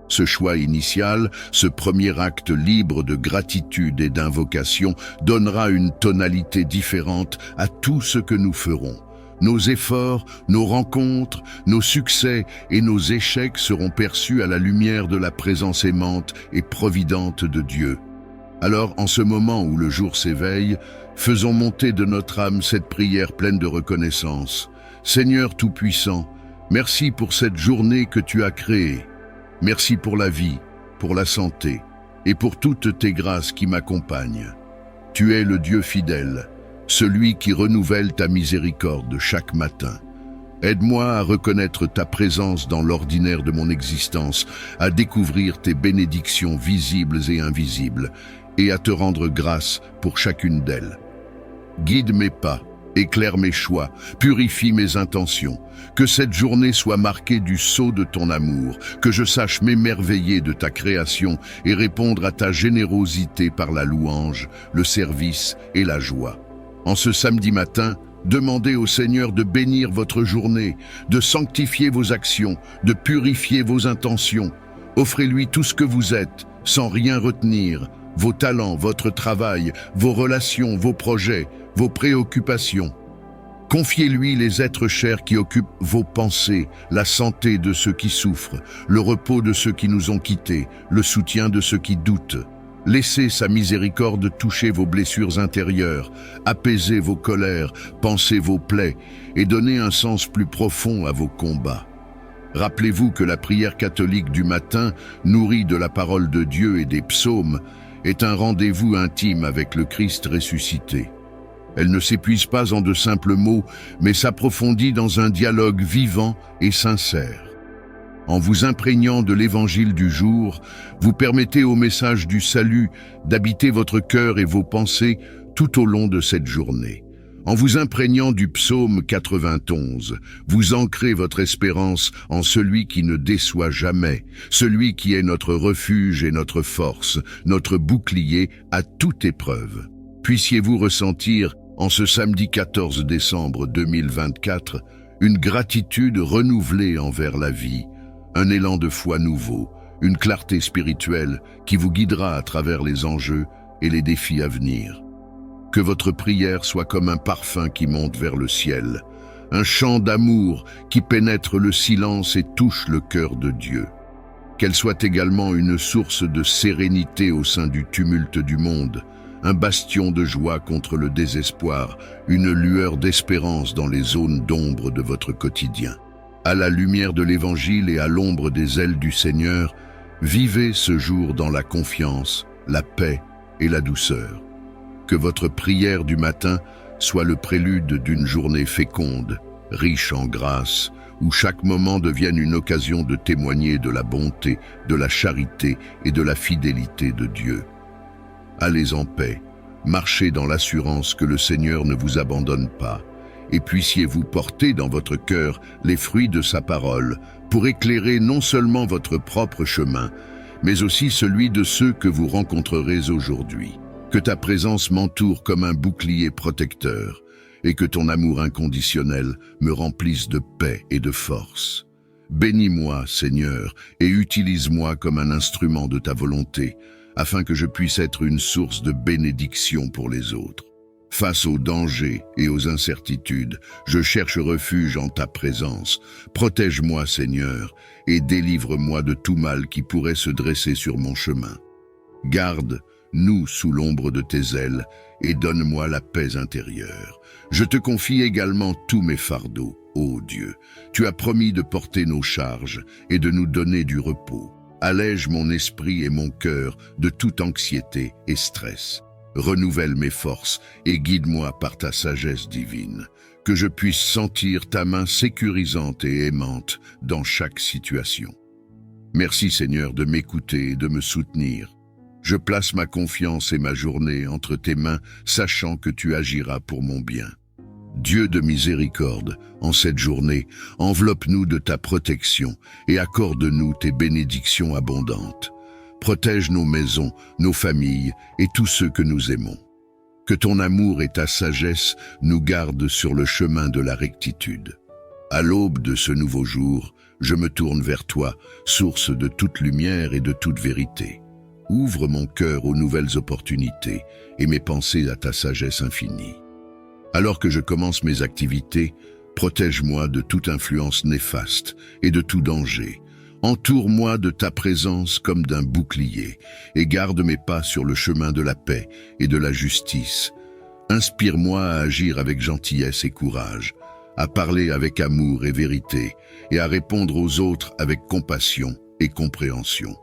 Ce choix initial, ce premier acte libre de gratitude et d'invocation, donnera une tonalité différente à tout ce que nous ferons. Nos efforts, nos rencontres, nos succès et nos échecs seront perçus à la lumière de la présence aimante et providente de Dieu. Alors, en ce moment où le jour s'éveille, faisons monter de notre âme cette prière pleine de reconnaissance. Seigneur Tout-Puissant, merci pour cette journée que tu as créée. Merci pour la vie, pour la santé et pour toutes tes grâces qui m'accompagnent. Tu es le Dieu fidèle, celui qui renouvelle ta miséricorde chaque matin. Aide-moi à reconnaître ta présence dans l'ordinaire de mon existence, à découvrir tes bénédictions visibles et invisibles, et à te rendre grâce pour chacune d'elles. Guide mes pas, éclaire mes choix, purifie mes intentions. Que cette journée soit marquée du sceau de ton amour, que je sache m'émerveiller de ta création et répondre à ta générosité par la louange, le service et la joie. En ce samedi matin, demandez au Seigneur de bénir votre journée, de sanctifier vos actions, de purifier vos intentions. Offrez-lui tout ce que vous êtes, sans rien retenir, vos talents, votre travail, vos relations, vos projets, vos préoccupations. Confiez-lui les êtres chers qui occupent vos pensées, la santé de ceux qui souffrent, le repos de ceux qui nous ont quittés, le soutien de ceux qui doutent. Laissez sa miséricorde toucher vos blessures intérieures, apaiser vos colères, panser vos plaies et donner un sens plus profond à vos combats. Rappelez-vous que la prière catholique du matin, nourrie de la parole de Dieu et des psaumes, est un rendez-vous intime avec le Christ ressuscité. Elle ne s'épuise pas en de simples mots, mais s'approfondit dans un dialogue vivant et sincère. En vous imprégnant de l'évangile du jour, vous permettez au message du salut d'habiter votre cœur et vos pensées tout au long de cette journée. En vous imprégnant du psaume 91, vous ancrez votre espérance en celui qui ne déçoit jamais, celui qui est notre refuge et notre force, notre bouclier à toute épreuve. Puissiez-vous ressentir, en ce samedi 14 décembre 2024, une gratitude renouvelée envers la vie, un élan de foi nouveau, une clarté spirituelle qui vous guidera à travers les enjeux et les défis à venir. Que votre prière soit comme un parfum qui monte vers le ciel, un chant d'amour qui pénètre le silence et touche le cœur de Dieu. Qu'elle soit également une source de sérénité au sein du tumulte du monde, un bastion de joie contre le désespoir, une lueur d'espérance dans les zones d'ombre de votre quotidien. À la lumière de l'Évangile et à l'ombre des ailes du Seigneur, vivez ce jour dans la confiance, la paix et la douceur. Que votre prière du matin soit le prélude d'une journée féconde, riche en grâce, où chaque moment devienne une occasion de témoigner de la bonté, de la charité et de la fidélité de Dieu. Allez en paix, marchez dans l'assurance que le Seigneur ne vous abandonne pas, et puissiez-vous porter dans votre cœur les fruits de sa parole pour éclairer non seulement votre propre chemin, mais aussi celui de ceux que vous rencontrerez aujourd'hui. Que ta présence m'entoure comme un bouclier protecteur, et que ton amour inconditionnel me remplisse de paix et de force. Bénis-moi, Seigneur, et utilise-moi comme un instrument de ta volonté, afin que je puisse être une source de bénédiction pour les autres. Face aux dangers et aux incertitudes, je cherche refuge en ta présence. Protège-moi, Seigneur, et délivre-moi de tout mal qui pourrait se dresser sur mon chemin. Garde-nous sous l'ombre de tes ailes et donne-moi la paix intérieure. Je te confie également tous mes fardeaux, ô Dieu. Tu as promis de porter nos charges et de nous donner du repos. Allège mon esprit et mon cœur de toute anxiété et stress. Renouvelle mes forces et guide-moi par ta sagesse divine. Que je puisse sentir ta main sécurisante et aimante dans chaque situation. Merci Seigneur de m'écouter et de me soutenir. Je place ma confiance et ma journée entre tes mains, sachant que tu agiras pour mon bien. Dieu de miséricorde, en cette journée, enveloppe-nous de ta protection et accorde-nous tes bénédictions abondantes. Protège nos maisons, nos familles et tous ceux que nous aimons. Que ton amour et ta sagesse nous gardent sur le chemin de la rectitude. À l'aube de ce nouveau jour, je me tourne vers toi, source de toute lumière et de toute vérité. Ouvre mon cœur aux nouvelles opportunités et mes pensées à ta sagesse infinie. Alors que je commence mes activités, protège-moi de toute influence néfaste et de tout danger. Entoure-moi de ta présence comme d'un bouclier et garde mes pas sur le chemin de la paix et de la justice. Inspire-moi à agir avec gentillesse et courage, à parler avec amour et vérité et à répondre aux autres avec compassion et compréhension.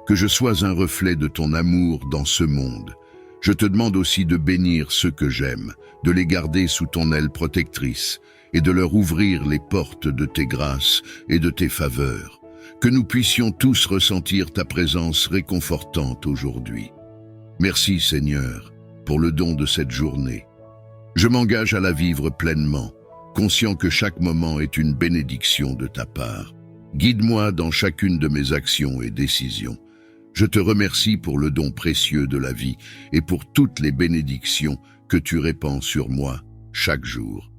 Que je sois un reflet de ton amour dans ce monde. Je te demande aussi de bénir ceux que j'aime, de les garder sous ton aile protectrice et de leur ouvrir les portes de tes grâces et de tes faveurs. Que nous puissions tous ressentir ta présence réconfortante aujourd'hui. Merci Seigneur pour le don de cette journée. Je m'engage à la vivre pleinement, conscient que chaque moment est une bénédiction de ta part. Guide-moi dans chacune de mes actions et décisions. Je te remercie pour le don précieux de la vie et pour toutes les bénédictions que tu répands sur moi chaque jour.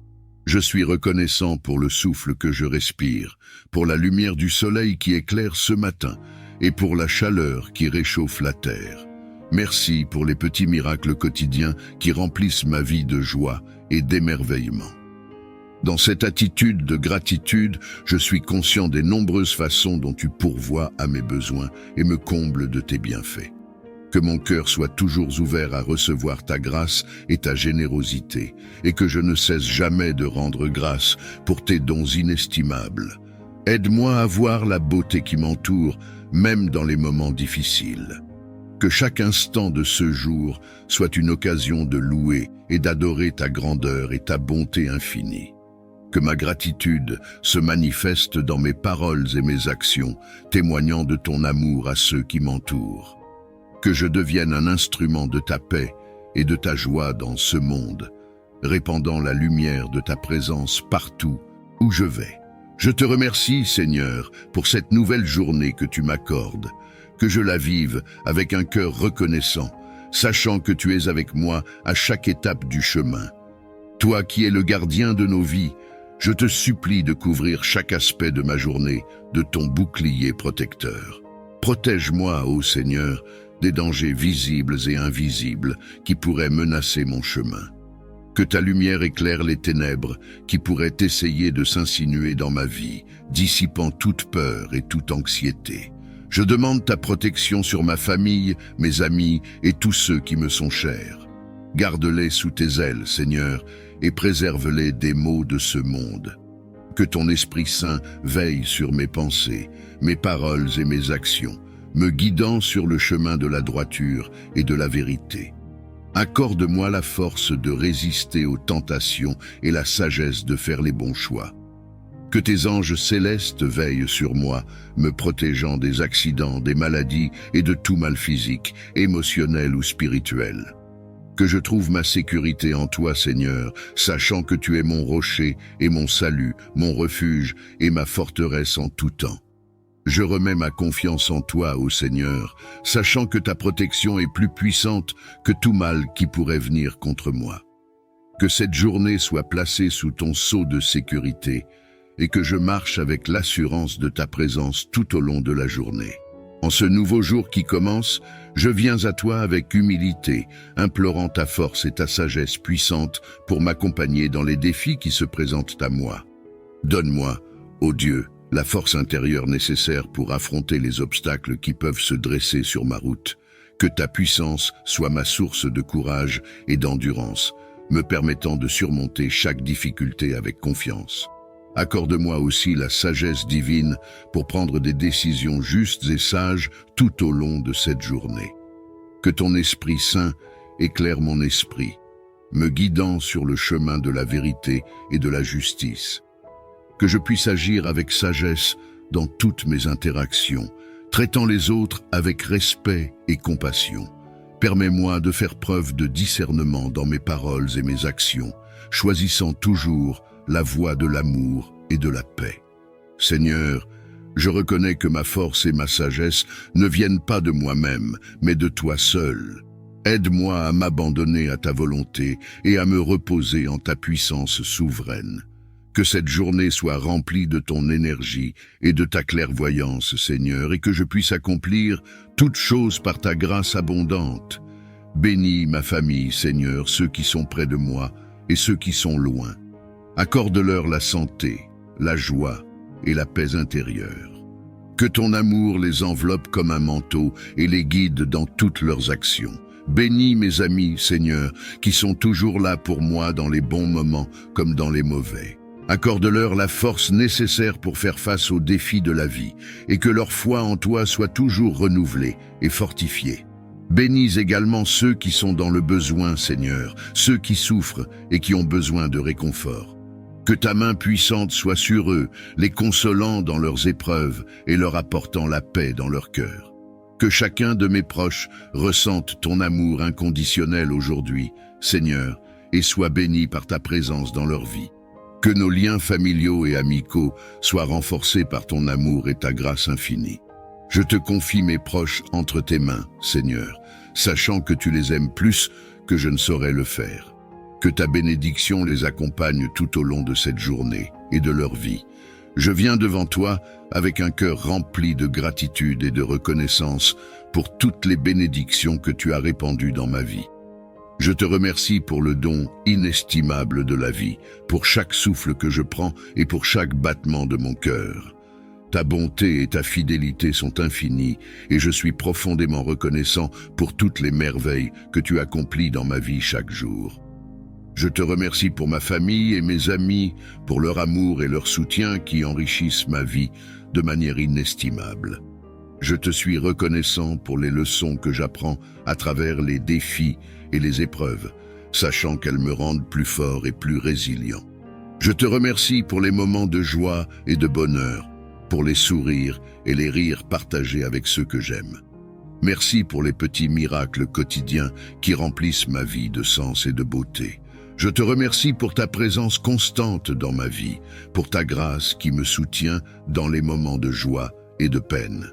Je suis reconnaissant pour le souffle que je respire, pour la lumière du soleil qui éclaire ce matin et pour la chaleur qui réchauffe la terre. Merci pour les petits miracles quotidiens qui remplissent ma vie de joie et d'émerveillement. Dans cette attitude de gratitude, je suis conscient des nombreuses façons dont tu pourvois à mes besoins et me combles de tes bienfaits. Que mon cœur soit toujours ouvert à recevoir ta grâce et ta générosité, et que je ne cesse jamais de rendre grâce pour tes dons inestimables. Aide-moi à voir la beauté qui m'entoure, même dans les moments difficiles. Que chaque instant de ce jour soit une occasion de louer et d'adorer ta grandeur et ta bonté infinie. Que ma gratitude se manifeste dans mes paroles et mes actions, témoignant de ton amour à ceux qui m'entourent. Que je devienne un instrument de ta paix et de ta joie dans ce monde, répandant la lumière de ta présence partout où je vais. Je te remercie, Seigneur, pour cette nouvelle journée que tu m'accordes, que je la vive avec un cœur reconnaissant, sachant que tu es avec moi à chaque étape du chemin. Toi qui es le gardien de nos vies, je te supplie de couvrir chaque aspect de ma journée de ton bouclier protecteur. Protège-moi, ô Seigneur, des dangers visibles et invisibles qui pourraient menacer mon chemin. Que ta lumière éclaire les ténèbres qui pourraient essayer de s'insinuer dans ma vie, dissipant toute peur et toute anxiété. Je demande ta protection sur ma famille, mes amis et tous ceux qui me sont chers. Garde-les sous tes ailes, Seigneur, et préserve-les des maux de ce monde. Que ton Esprit Saint veille sur mes pensées, mes paroles et mes actions, me guidant sur le chemin de la droiture et de la vérité. Accorde-moi la force de résister aux tentations et la sagesse de faire les bons choix. Que tes anges célestes veillent sur moi, me protégeant des accidents, des maladies et de tout mal physique, émotionnel ou spirituel. Que je trouve ma sécurité en toi, Seigneur, sachant que tu es mon rocher et mon salut, mon refuge et ma forteresse en tout temps. Je remets ma confiance en toi, ô Seigneur, sachant que ta protection est plus puissante que tout mal qui pourrait venir contre moi. Que cette journée soit placée sous ton sceau de sécurité et que je marche avec l'assurance de ta présence tout au long de la journée. En ce nouveau jour qui commence, je viens à toi avec humilité, implorant ta force et ta sagesse puissante pour m'accompagner dans les défis qui se présentent à moi. Donne-moi, ô Dieu, la force intérieure nécessaire pour affronter les obstacles qui peuvent se dresser sur ma route. Que ta puissance soit ma source de courage et d'endurance, me permettant de surmonter chaque difficulté avec confiance. Accorde-moi aussi la sagesse divine pour prendre des décisions justes et sages tout au long de cette journée. Que ton Esprit Saint éclaire mon esprit, me guidant sur le chemin de la vérité et de la justice. Que je puisse agir avec sagesse dans toutes mes interactions, traitant les autres avec respect et compassion. Permets-moi de faire preuve de discernement dans mes paroles et mes actions, choisissant toujours la voie de l'amour et de la paix. Seigneur, je reconnais que ma force et ma sagesse ne viennent pas de moi-même, mais de toi seul. Aide-moi à m'abandonner à ta volonté et à me reposer en ta puissance souveraine. Que cette journée soit remplie de ton énergie et de ta clairvoyance, Seigneur, et que je puisse accomplir toutes choses par ta grâce abondante. Bénis ma famille, Seigneur, ceux qui sont près de moi et ceux qui sont loin. Accorde-leur la santé, la joie et la paix intérieure. Que ton amour les enveloppe comme un manteau et les guide dans toutes leurs actions. Bénis mes amis, Seigneur, qui sont toujours là pour moi dans les bons moments comme dans les mauvais. Accorde-leur la force nécessaire pour faire face aux défis de la vie et que leur foi en toi soit toujours renouvelée et fortifiée. Bénis également ceux qui sont dans le besoin, Seigneur, ceux qui souffrent et qui ont besoin de réconfort. Que ta main puissante soit sur eux, les consolant dans leurs épreuves et leur apportant la paix dans leur cœur. Que chacun de mes proches ressente ton amour inconditionnel aujourd'hui, Seigneur, et soit béni par ta présence dans leur vie. Que nos liens familiaux et amicaux soient renforcés par ton amour et ta grâce infinie. Je te confie mes proches entre tes mains, Seigneur, sachant que tu les aimes plus que je ne saurais le faire. Que ta bénédiction les accompagne tout au long de cette journée et de leur vie. Je viens devant toi avec un cœur rempli de gratitude et de reconnaissance pour toutes les bénédictions que tu as répandues dans ma vie. Je te remercie pour le don inestimable de la vie, pour chaque souffle que je prends et pour chaque battement de mon cœur. Ta bonté et ta fidélité sont infinies et je suis profondément reconnaissant pour toutes les merveilles que tu accomplis dans ma vie chaque jour. Je te remercie pour ma famille et mes amis, pour leur amour et leur soutien qui enrichissent ma vie de manière inestimable. Je te suis reconnaissant pour les leçons que j'apprends à travers les défis et les épreuves, sachant qu'elles me rendent plus fort et plus résilient. Je te remercie pour les moments de joie et de bonheur, pour les sourires et les rires partagés avec ceux que j'aime. Merci pour les petits miracles quotidiens qui remplissent ma vie de sens et de beauté. Je te remercie pour ta présence constante dans ma vie, pour ta grâce qui me soutient dans les moments de joie et de peine.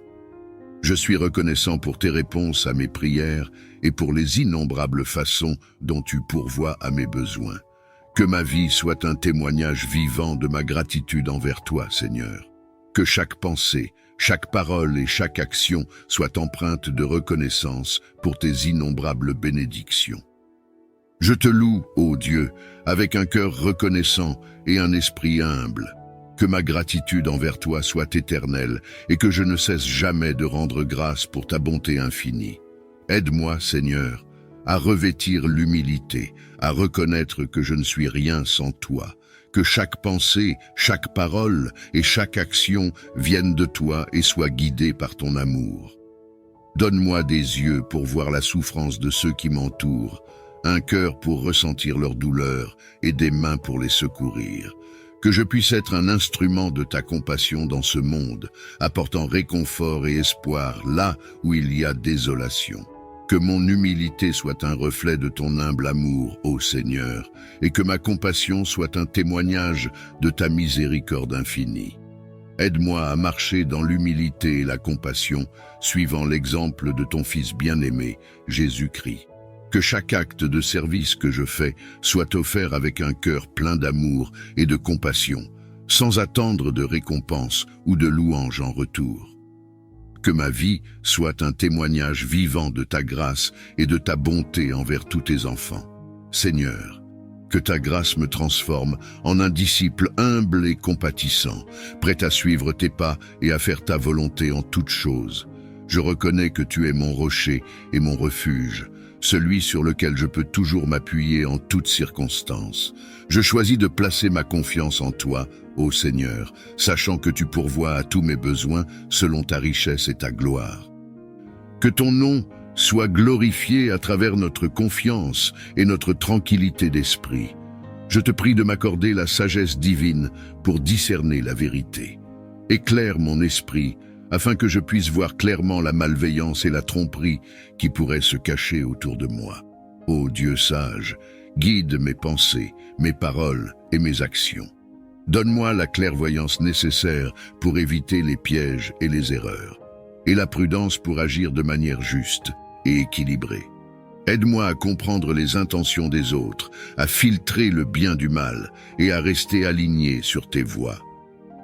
Je suis reconnaissant pour tes réponses à mes prières et pour les innombrables façons dont tu pourvois à mes besoins. Que ma vie soit un témoignage vivant de ma gratitude envers toi, Seigneur. Que chaque pensée, chaque parole et chaque action soient empreintes de reconnaissance pour tes innombrables bénédictions. Je te loue, ô Dieu, avec un cœur reconnaissant et un esprit humble. Que ma gratitude envers toi soit éternelle et que je ne cesse jamais de rendre grâce pour ta bonté infinie. Aide-moi, Seigneur, à revêtir l'humilité, à reconnaître que je ne suis rien sans toi, que chaque pensée, chaque parole et chaque action viennent de toi et soient guidées par ton amour. Donne-moi des yeux pour voir la souffrance de ceux qui m'entourent, un cœur pour ressentir leur douleur et des mains pour les secourir. Que je puisse être un instrument de ta compassion dans ce monde, apportant réconfort et espoir là où il y a désolation. Que mon humilité soit un reflet de ton humble amour, ô Seigneur, et que ma compassion soit un témoignage de ta miséricorde infinie. Aide-moi à marcher dans l'humilité et la compassion, suivant l'exemple de ton Fils bien-aimé, Jésus-Christ. Que chaque acte de service que je fais soit offert avec un cœur plein d'amour et de compassion, sans attendre de récompense ou de louange en retour. Que ma vie soit un témoignage vivant de ta grâce et de ta bonté envers tous tes enfants. Seigneur, que ta grâce me transforme en un disciple humble et compatissant, prêt à suivre tes pas et à faire ta volonté en toutes choses. Je reconnais que tu es mon rocher et mon refuge, celui sur lequel je peux toujours m'appuyer en toutes circonstances. Je choisis de placer ma confiance en toi, ô Seigneur, sachant que tu pourvois à tous mes besoins selon ta richesse et ta gloire. Que ton nom soit glorifié à travers notre confiance et notre tranquillité d'esprit. Je te prie de m'accorder la sagesse divine pour discerner la vérité. Éclaire mon esprit afin que je puisse voir clairement la malveillance et la tromperie qui pourraient se cacher autour de moi. Ô Dieu sage, guide mes pensées, mes paroles et mes actions. Donne-moi la clairvoyance nécessaire pour éviter les pièges et les erreurs, et la prudence pour agir de manière juste et équilibrée. Aide-moi à comprendre les intentions des autres, à filtrer le bien du mal et à rester aligné sur tes voies.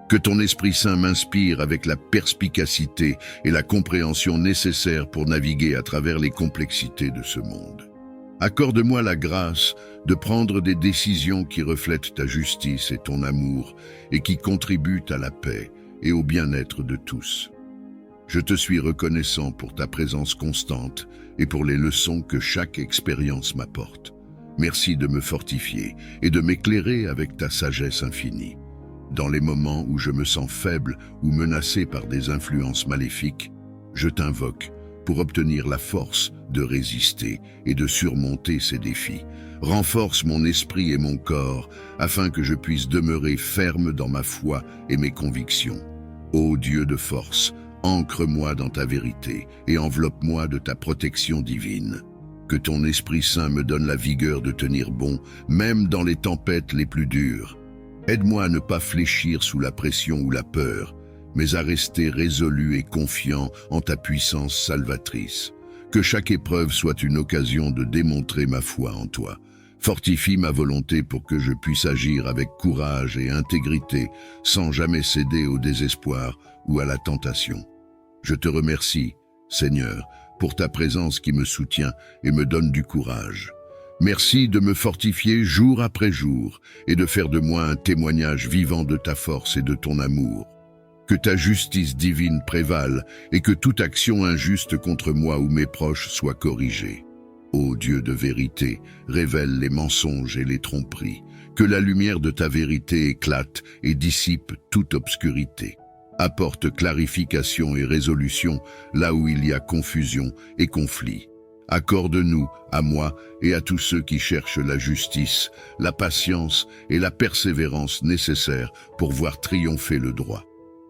Que ton Esprit Saint m'inspire avec la perspicacité et la compréhension nécessaires pour naviguer à travers les complexités de ce monde. Accorde-moi la grâce de prendre des décisions qui reflètent ta justice et ton amour et qui contribuent à la paix et au bien-être de tous. Je te suis reconnaissant pour ta présence constante et pour les leçons que chaque expérience m'apporte. Merci de me fortifier et de m'éclairer avec ta sagesse infinie. Dans les moments où je me sens faible ou menacé par des influences maléfiques, je t'invoque pour obtenir la force de résister et de surmonter ces défis. Renforce mon esprit et mon corps afin que je puisse demeurer ferme dans ma foi et mes convictions. Ô Dieu de force, ancre-moi dans ta vérité et enveloppe-moi de ta protection divine. Que ton Esprit Saint me donne la vigueur de tenir bon, même dans les tempêtes les plus dures. Aide-moi à ne pas fléchir sous la pression ou la peur, mais à rester résolu et confiant en ta puissance salvatrice. Que chaque épreuve soit une occasion de démontrer ma foi en toi. Fortifie ma volonté pour que je puisse agir avec courage et intégrité, sans jamais céder au désespoir ou à la tentation. Je te remercie, Seigneur, pour ta présence qui me soutient et me donne du courage. Merci de me fortifier jour après jour et de faire de moi un témoignage vivant de ta force et de ton amour. Que ta justice divine prévale et que toute action injuste contre moi ou mes proches soit corrigée. Ô Dieu de vérité, révèle les mensonges et les tromperies. Que la lumière de ta vérité éclate et dissipe toute obscurité. Apporte clarification et résolution là où il y a confusion et conflit. Accorde-nous, à moi et à tous ceux qui cherchent la justice, la patience et la persévérance nécessaires pour voir triompher le droit.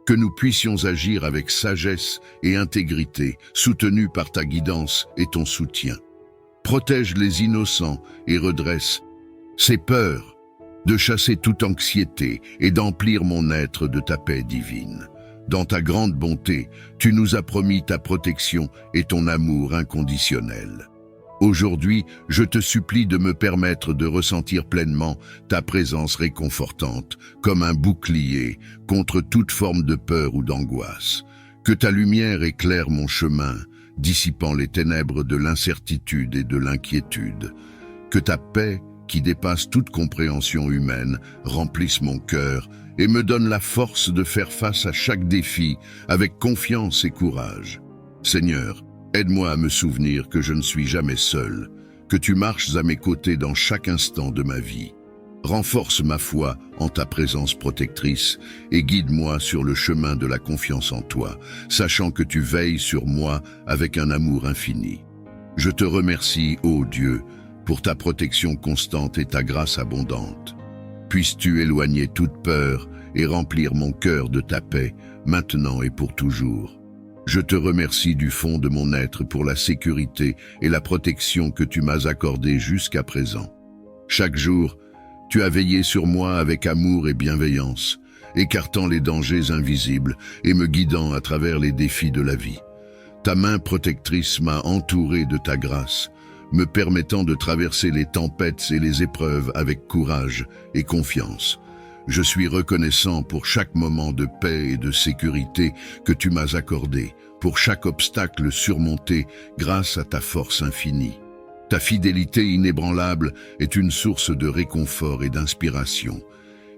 Que nous puissions agir avec sagesse et intégrité, soutenus par ta guidance et ton soutien. Protège les innocents et redresse ces peurs, de chasser toute anxiété et d'emplir mon être de ta paix divine. Dans ta grande bonté, tu nous as promis ta protection et ton amour inconditionnel. Aujourd'hui, je te supplie de me permettre de ressentir pleinement ta présence réconfortante, comme un bouclier contre toute forme de peur ou d'angoisse. Que ta lumière éclaire mon chemin, dissipant les ténèbres de l'incertitude et de l'inquiétude. Que ta paix, qui dépasse toute compréhension humaine, remplisse mon cœur et me donne la force de faire face à chaque défi avec confiance et courage. Seigneur, aide-moi à me souvenir que je ne suis jamais seul, que tu marches à mes côtés dans chaque instant de ma vie. Renforce ma foi en ta présence protectrice et guide-moi sur le chemin de la confiance en toi, sachant que tu veilles sur moi avec un amour infini. Je te remercie, ô Dieu, pour ta protection constante et ta grâce abondante. Puisses-tu éloigner toute peur et remplir mon cœur de ta paix, maintenant et pour toujours. Je te remercie du fond de mon être pour la sécurité et la protection que tu m'as accordée jusqu'à présent. Chaque jour, tu as veillé sur moi avec amour et bienveillance, écartant les dangers invisibles et me guidant à travers les défis de la vie. Ta main protectrice m'a entouré de ta grâce, me permettant de traverser les tempêtes et les épreuves avec courage et confiance. Je suis reconnaissant pour chaque moment de paix et de sécurité que tu m'as accordé, pour chaque obstacle surmonté grâce à ta force infinie. Ta fidélité inébranlable est une source de réconfort et d'inspiration,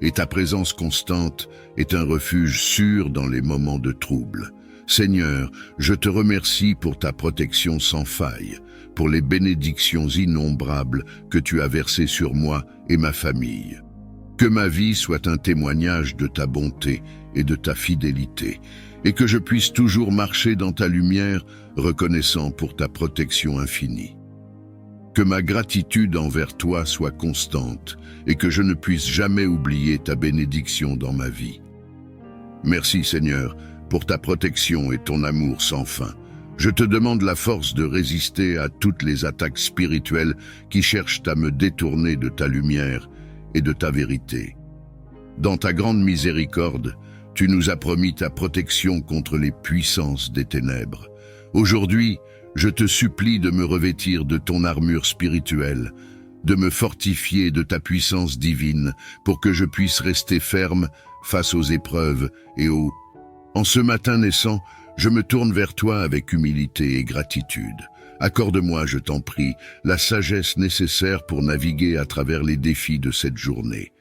et ta présence constante est un refuge sûr dans les moments de trouble. Seigneur, je te remercie pour ta protection sans faille, pour les bénédictions innombrables que tu as versées sur moi et ma famille. Que ma vie soit un témoignage de ta bonté et de ta fidélité, et que je puisse toujours marcher dans ta lumière, reconnaissant pour ta protection infinie. Que ma gratitude envers toi soit constante, et que je ne puisse jamais oublier ta bénédiction dans ma vie. Merci Seigneur, pour ta protection et ton amour sans fin. Je te demande la force de résister à toutes les attaques spirituelles qui cherchent à me détourner de ta lumière et de ta vérité. Dans ta grande miséricorde, tu nous as promis ta protection contre les puissances des ténèbres. Aujourd'hui, je te supplie de me revêtir de ton armure spirituelle, de me fortifier de ta puissance divine pour que je puisse rester ferme face aux épreuves et aux... En ce matin naissant, je me tourne vers toi avec humilité et gratitude. Accorde-moi, je t'en prie, la sagesse nécessaire pour naviguer à travers les défis de cette journée.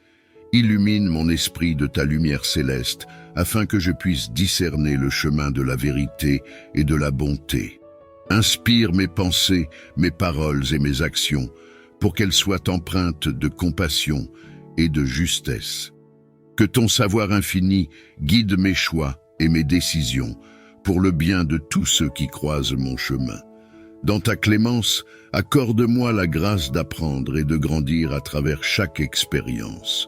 Illumine mon esprit de ta lumière céleste, afin que je puisse discerner le chemin de la vérité et de la bonté. Inspire mes pensées, mes paroles et mes actions, pour qu'elles soient empreintes de compassion et de justesse. Que ton savoir infini guide mes choix et mes décisions, pour le bien de tous ceux qui croisent mon chemin. Dans ta clémence, accorde-moi la grâce d'apprendre et de grandir à travers chaque expérience.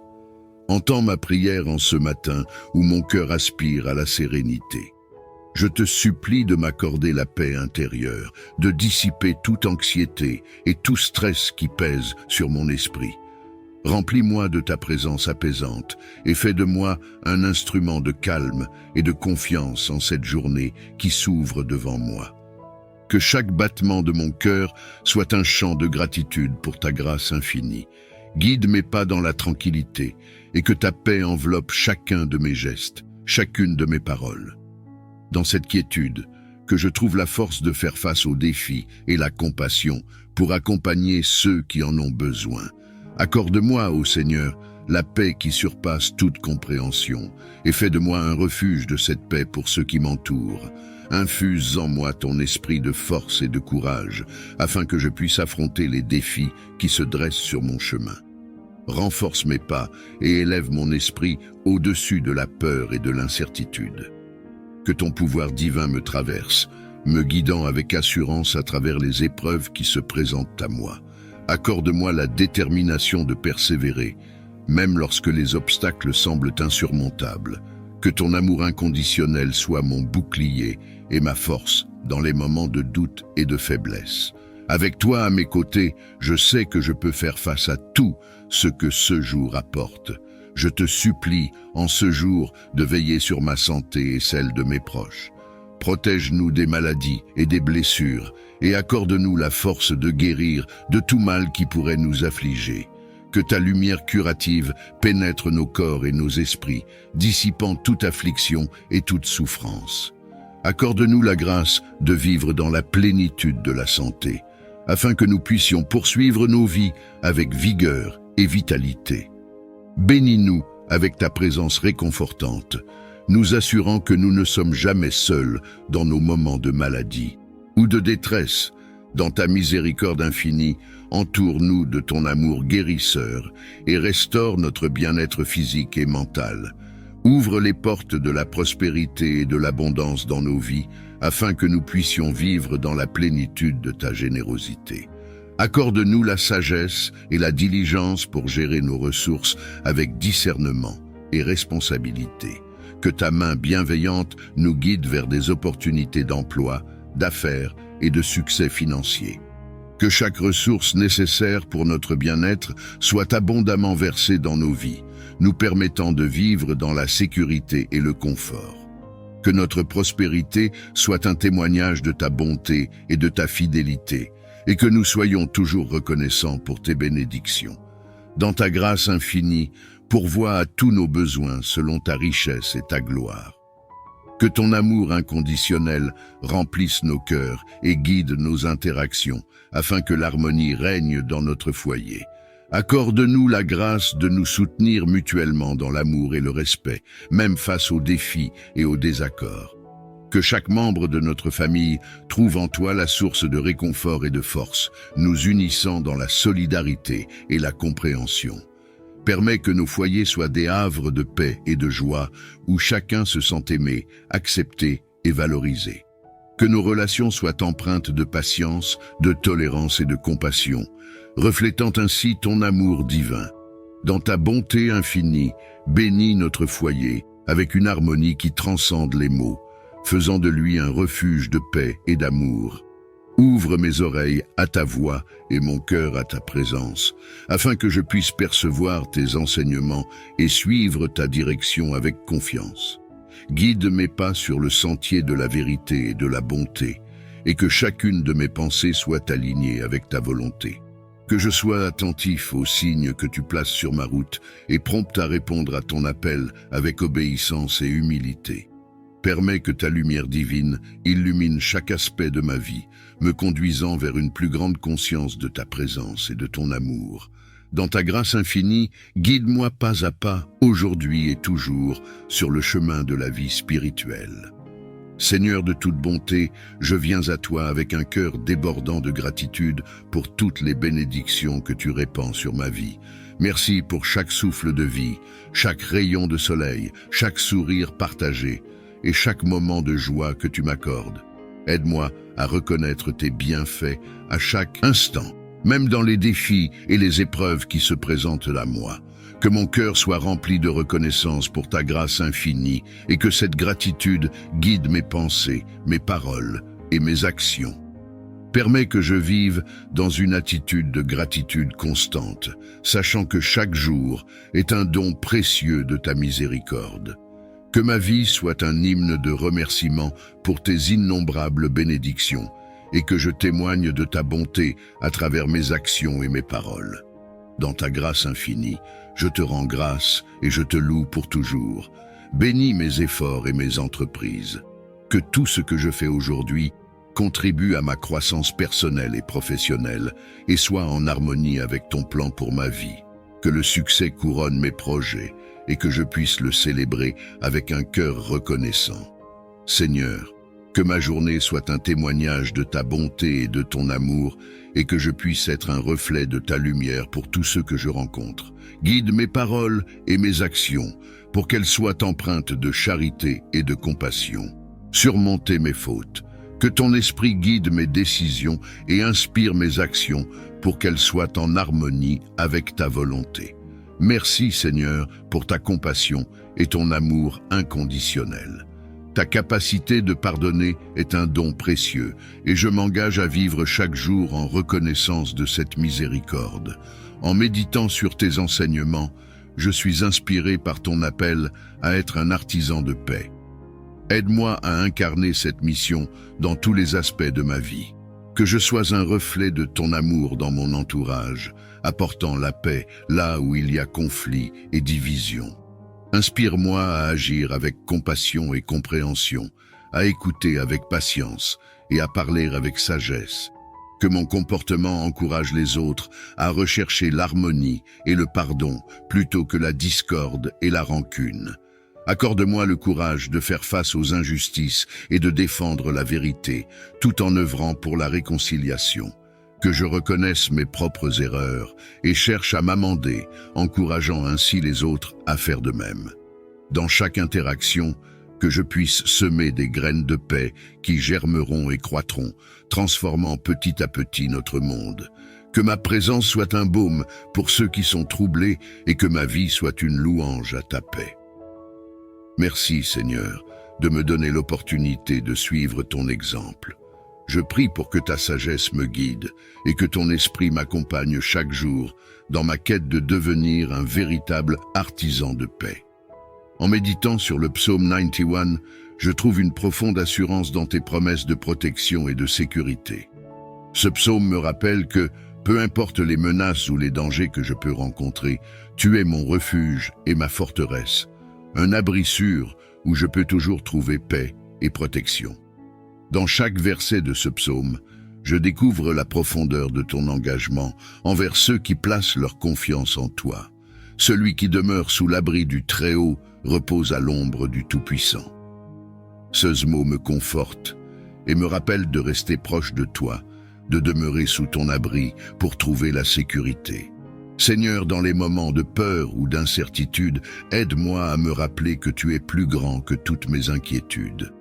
Entends ma prière en ce matin où mon cœur aspire à la sérénité. Je te supplie de m'accorder la paix intérieure, de dissiper toute anxiété et tout stress qui pèse sur mon esprit. Remplis-moi de ta présence apaisante et fais de moi un instrument de calme et de confiance en cette journée qui s'ouvre devant moi. Que chaque battement de mon cœur soit un chant de gratitude pour ta grâce infinie. Guide mes pas dans la tranquillité et que ta paix enveloppe chacun de mes gestes, chacune de mes paroles. Dans cette quiétude, que je trouve la force de faire face aux défis et la compassion pour accompagner ceux qui en ont besoin. Accorde-moi, ô Seigneur, la paix qui surpasse toute compréhension et fais de moi un refuge de cette paix pour ceux qui m'entourent. Infuse en moi ton esprit de force et de courage afin que je puisse affronter les défis qui se dressent sur mon chemin. Renforce mes pas et élève mon esprit au-dessus de la peur et de l'incertitude. Que ton pouvoir divin me traverse, me guidant avec assurance à travers les épreuves qui se présentent à moi. Accorde-moi la détermination de persévérer, même lorsque les obstacles semblent insurmontables. Que ton amour inconditionnel soit mon bouclier et ma force dans les moments de doute et de faiblesse. Avec toi à mes côtés, je sais que je peux faire face à tout ce que ce jour apporte. Je te supplie, en ce jour, de veiller sur ma santé et celle de mes proches. Protège-nous des maladies et des blessures, et accorde-nous la force de guérir de tout mal qui pourrait nous affliger. Que ta lumière curative pénètre nos corps et nos esprits, dissipant toute affliction et toute souffrance. Accorde-nous la grâce de vivre dans la plénitude de la santé, afin que nous puissions poursuivre nos vies avec vigueur et vitalité. Bénis-nous avec ta présence réconfortante, nous assurant que nous ne sommes jamais seuls dans nos moments de maladie ou de détresse. Dans ta miséricorde infinie, entoure-nous de ton amour guérisseur et restaure notre bien-être physique et mental. Ouvre les portes de la prospérité et de l'abondance dans nos vies, afin que nous puissions vivre dans la plénitude de ta générosité. Accorde-nous la sagesse et la diligence pour gérer nos ressources avec discernement et responsabilité. Que ta main bienveillante nous guide vers des opportunités d'emploi, d'affaires et de succès financier. Que chaque ressource nécessaire pour notre bien-être soit abondamment versée dans nos vies, nous permettant de vivre dans la sécurité et le confort. Que notre prospérité soit un témoignage de ta bonté et de ta fidélité, et que nous soyons toujours reconnaissants pour tes bénédictions. Dans ta grâce infinie, pourvois à tous nos besoins selon ta richesse et ta gloire. Que ton amour inconditionnel remplisse nos cœurs et guide nos interactions, afin que l'harmonie règne dans notre foyer. Accorde-nous la grâce de nous soutenir mutuellement dans l'amour et le respect, même face aux défis et aux désaccords. Que chaque membre de notre famille trouve en toi la source de réconfort et de force, nous unissant dans la solidarité et la compréhension. Permets que nos foyers soient des havres de paix et de joie, où chacun se sent aimé, accepté et valorisé. Que nos relations soient empreintes de patience, de tolérance et de compassion, reflétant ainsi ton amour divin. Dans ta bonté infinie, bénis notre foyer avec une harmonie qui transcende les mots. faisant de lui un refuge de paix et d'amour. Ouvre mes oreilles à ta voix et mon cœur à ta présence, afin que je puisse percevoir tes enseignements et suivre ta direction avec confiance. Guide mes pas sur le sentier de la vérité et de la bonté, et que chacune de mes pensées soit alignée avec ta volonté. Que je sois attentif aux signes que tu places sur ma route et prompt à répondre à ton appel avec obéissance et humilité. Permets que ta lumière divine illumine chaque aspect de ma vie, me conduisant vers une plus grande conscience de ta présence et de ton amour. Dans ta grâce infinie, guide-moi pas à pas, aujourd'hui et toujours, sur le chemin de la vie spirituelle. Seigneur de toute bonté, je viens à toi avec un cœur débordant de gratitude pour toutes les bénédictions que tu répands sur ma vie. Merci pour chaque souffle de vie, chaque rayon de soleil, chaque sourire partagé et chaque moment de joie que tu m'accordes. Aide-moi à reconnaître tes bienfaits à chaque instant, même dans les défis et les épreuves qui se présentent à moi. Que mon cœur soit rempli de reconnaissance pour ta grâce infinie et que cette gratitude guide mes pensées, mes paroles et mes actions. Permets que je vive dans une attitude de gratitude constante, sachant que chaque jour est un don précieux de ta miséricorde. Que ma vie soit un hymne de remerciement pour tes innombrables bénédictions et que je témoigne de ta bonté à travers mes actions et mes paroles. Dans ta grâce infinie, je te rends grâce et je te loue pour toujours. Bénis mes efforts et mes entreprises. Que tout ce que je fais aujourd'hui contribue à ma croissance personnelle et professionnelle et soit en harmonie avec ton plan pour ma vie. Que le succès couronne mes projets et que je puisse le célébrer avec un cœur reconnaissant. Seigneur, que ma journée soit un témoignage de ta bonté et de ton amour et que je puisse être un reflet de ta lumière pour tous ceux que je rencontre. Guide mes paroles et mes actions pour qu'elles soient empreintes de charité et de compassion. Surmonter mes fautes. Que ton esprit guide mes décisions et inspire mes actions pour qu'elles soient en harmonie avec ta volonté. Merci Seigneur pour ta compassion et ton amour inconditionnel. Ta capacité de pardonner est un don précieux et je m'engage à vivre chaque jour en reconnaissance de cette miséricorde. En méditant sur tes enseignements, je suis inspiré par ton appel à être un artisan de paix. Aide-moi à incarner cette mission dans tous les aspects de ma vie. Que je sois un reflet de ton amour dans mon entourage, apportant la paix là où il y a conflit et division. Inspire-moi à agir avec compassion et compréhension, à écouter avec patience et à parler avec sagesse. Que mon comportement encourage les autres à rechercher l'harmonie et le pardon plutôt que la discorde et la rancune. Accorde-moi le courage de faire face aux injustices et de défendre la vérité, tout en œuvrant pour la réconciliation. Que je reconnaisse mes propres erreurs et cherche à m'amender, encourageant ainsi les autres à faire de même. Dans chaque interaction, que je puisse semer des graines de paix qui germeront et croîtront, transformant petit à petit notre monde. Que ma présence soit un baume pour ceux qui sont troublés et que ma vie soit une louange à ta paix. Merci Seigneur de me donner l'opportunité de suivre ton exemple. Je prie pour que ta sagesse me guide et que ton esprit m'accompagne chaque jour dans ma quête de devenir un véritable artisan de paix. En méditant sur le psaume 91, je trouve une profonde assurance dans tes promesses de protection et de sécurité. Ce psaume me rappelle que, peu importe les menaces ou les dangers que je peux rencontrer, tu es mon refuge et ma forteresse, un abri sûr où je peux toujours trouver paix et protection. Dans chaque verset de ce psaume, je découvre la profondeur de ton engagement envers ceux qui placent leur confiance en toi. Celui qui demeure sous l'abri du Très-Haut repose à l'ombre du Tout-Puissant. Ce mot me conforte et me rappelle de rester proche de toi, de demeurer sous ton abri pour trouver la sécurité. Seigneur, dans les moments de peur ou d'incertitude, aide-moi à me rappeler que tu es plus grand que toutes mes inquiétudes.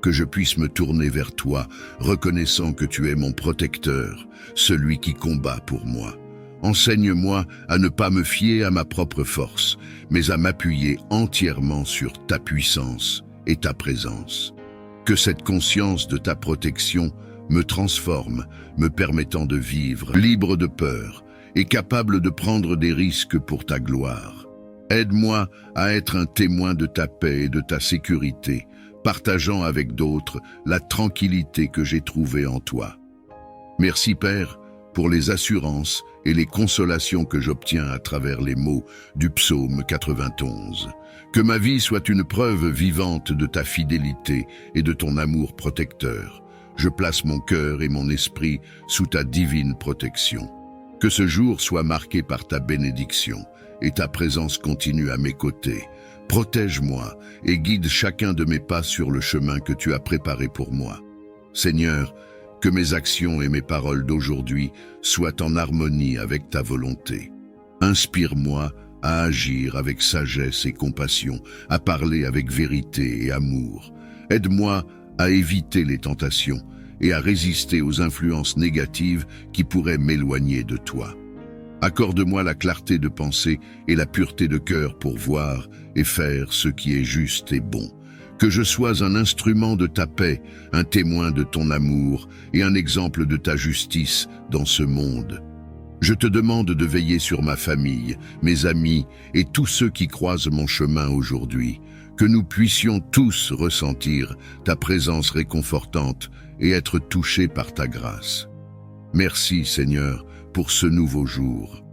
Que je puisse me tourner vers toi, reconnaissant que tu es mon protecteur, celui qui combat pour moi. Enseigne-moi à ne pas me fier à ma propre force, mais à m'appuyer entièrement sur ta puissance et ta présence. Que cette conscience de ta protection me transforme, me permettant de vivre libre de peur et capable de prendre des risques pour ta gloire. Aide-moi à être un témoin de ta paix et de ta sécurité, partageant avec d'autres la tranquillité que j'ai trouvée en toi. Merci Père pour les assurances et les consolations que j'obtiens à travers les mots du psaume 91. Que ma vie soit une preuve vivante de ta fidélité et de ton amour protecteur. Je place mon cœur et mon esprit sous ta divine protection. Que ce jour soit marqué par ta bénédiction et ta présence continue à mes côtés. Protège-moi et guide chacun de mes pas sur le chemin que tu as préparé pour moi. Seigneur, que mes actions et mes paroles d'aujourd'hui soient en harmonie avec ta volonté. Inspire-moi à agir avec sagesse et compassion, à parler avec vérité et amour. Aide-moi à éviter les tentations et à résister aux influences négatives qui pourraient m'éloigner de toi. Accorde-moi la clarté de pensée et la pureté de cœur pour voir et faire ce qui est juste et bon. Que je sois un instrument de ta paix, un témoin de ton amour et un exemple de ta justice dans ce monde. Je te demande de veiller sur ma famille, mes amis et tous ceux qui croisent mon chemin aujourd'hui. Que nous puissions tous ressentir ta présence réconfortante et être touchés par ta grâce. Merci Seigneur pour ce nouveau jour.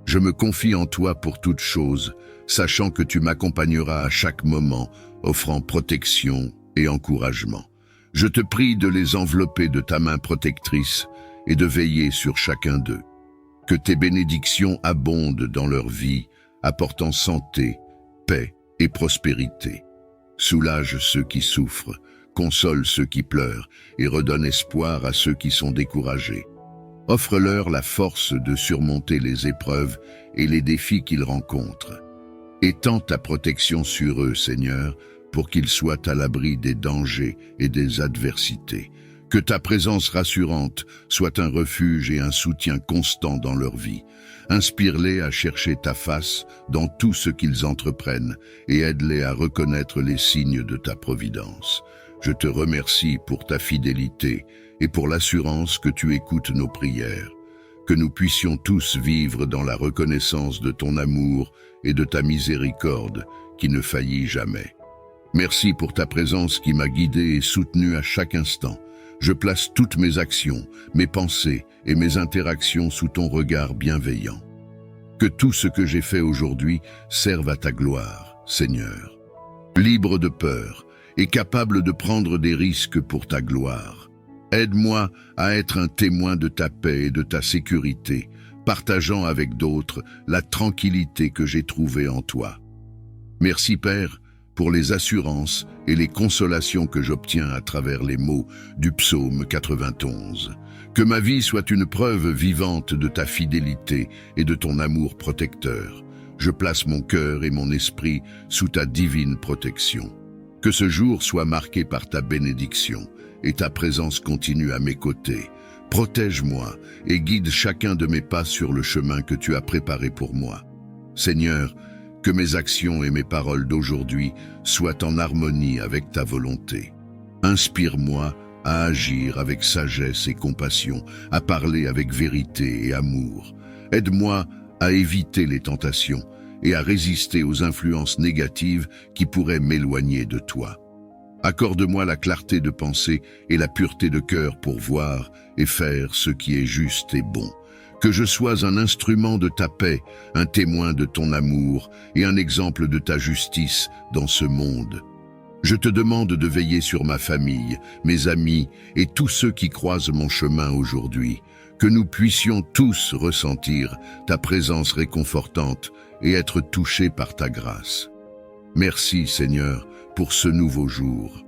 Je me confie en toi pour toutes choses, sachant que tu m'accompagneras à chaque moment, offrant protection et encouragement. Je te prie de les envelopper de ta main protectrice et de veiller sur chacun d'eux. Que tes bénédictions abondent dans leur vie, apportant santé, paix et prospérité. Soulage ceux qui souffrent, console ceux qui pleurent et redonne espoir à ceux qui sont découragés. Offre-leur la force de surmonter les épreuves et les défis qu'ils rencontrent. Étends ta protection sur eux, Seigneur, pour qu'ils soient à l'abri des dangers et des adversités. Que ta présence rassurante soit un refuge et un soutien constant dans leur vie. Inspire-les à chercher ta face dans tout ce qu'ils entreprennent et aide-les à reconnaître les signes de ta providence. Je te remercie pour ta fidélité et pour l'assurance que tu écoutes nos prières. Que nous puissions tous vivre dans la reconnaissance de ton amour et de ta miséricorde qui ne faillit jamais. Merci pour ta présence qui m'a guidé et soutenu à chaque instant. Je place toutes mes actions, mes pensées et mes interactions sous ton regard bienveillant. Que tout ce que j'ai fait aujourd'hui serve à ta gloire, Seigneur. Libre de peur et capable de prendre des risques pour ta gloire. Aide-moi à être un témoin de ta paix et de ta sécurité, partageant avec d'autres la tranquillité que j'ai trouvée en toi. Merci Père pour les assurances et les consolations que j'obtiens à travers les mots du psaume 91. Que ma vie soit une preuve vivante de ta fidélité et de ton amour protecteur. Je place mon cœur et mon esprit sous ta divine protection. Que ce jour soit marqué par ta bénédiction et ta présence continue à mes côtés. Protège-moi et guide chacun de mes pas sur le chemin que tu as préparé pour moi. Seigneur, que mes actions et mes paroles d'aujourd'hui soient en harmonie avec ta volonté. Inspire-moi à agir avec sagesse et compassion, à parler avec vérité et amour. Aide-moi à éviter les tentations et à résister aux influences négatives qui pourraient m'éloigner de toi. Accorde-moi la clarté de pensée et la pureté de cœur pour voir et faire ce qui est juste et bon. Que je sois un instrument de ta paix, un témoin de ton amour et un exemple de ta justice dans ce monde. Je te demande de veiller sur ma famille, mes amis et tous ceux qui croisent mon chemin aujourd'hui. Que nous puissions tous ressentir ta présence réconfortante et être touchés par ta grâce. Merci Seigneur pour ce nouveau jour.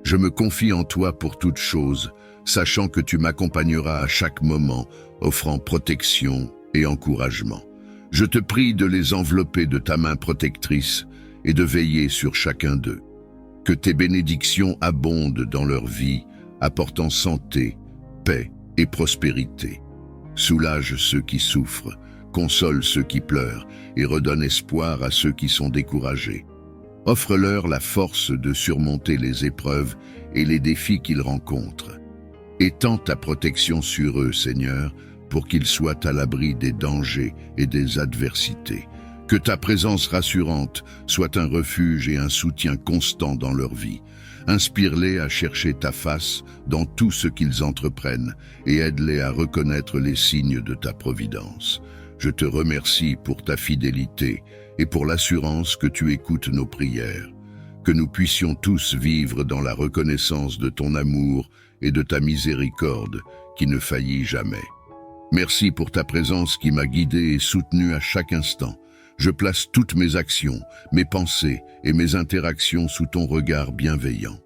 Je me confie en toi pour toutes choses, sachant que tu m'accompagneras à chaque moment, offrant protection et encouragement. Je te prie de les envelopper de ta main protectrice et de veiller sur chacun d'eux. Que tes bénédictions abondent dans leur vie, apportant santé, paix et prospérité. Soulage ceux qui souffrent, console ceux qui pleurent et redonne espoir à ceux qui sont découragés. Offre-leur la force de surmonter les épreuves et les défis qu'ils rencontrent. Étends ta protection sur eux, Seigneur, pour qu'ils soient à l'abri des dangers et des adversités. Que ta présence rassurante soit un refuge et un soutien constant dans leur vie. Inspire-les à chercher ta face dans tout ce qu'ils entreprennent et aide-les à reconnaître les signes de ta providence. Je te remercie pour ta fidélité et pour l'assurance que tu écoutes nos prières. Que nous puissions tous vivre dans la reconnaissance de ton amour et de ta miséricorde qui ne faillit jamais. Merci pour ta présence qui m'a guidé et soutenu à chaque instant. Je place toutes mes actions, mes pensées et mes interactions sous ton regard bienveillant.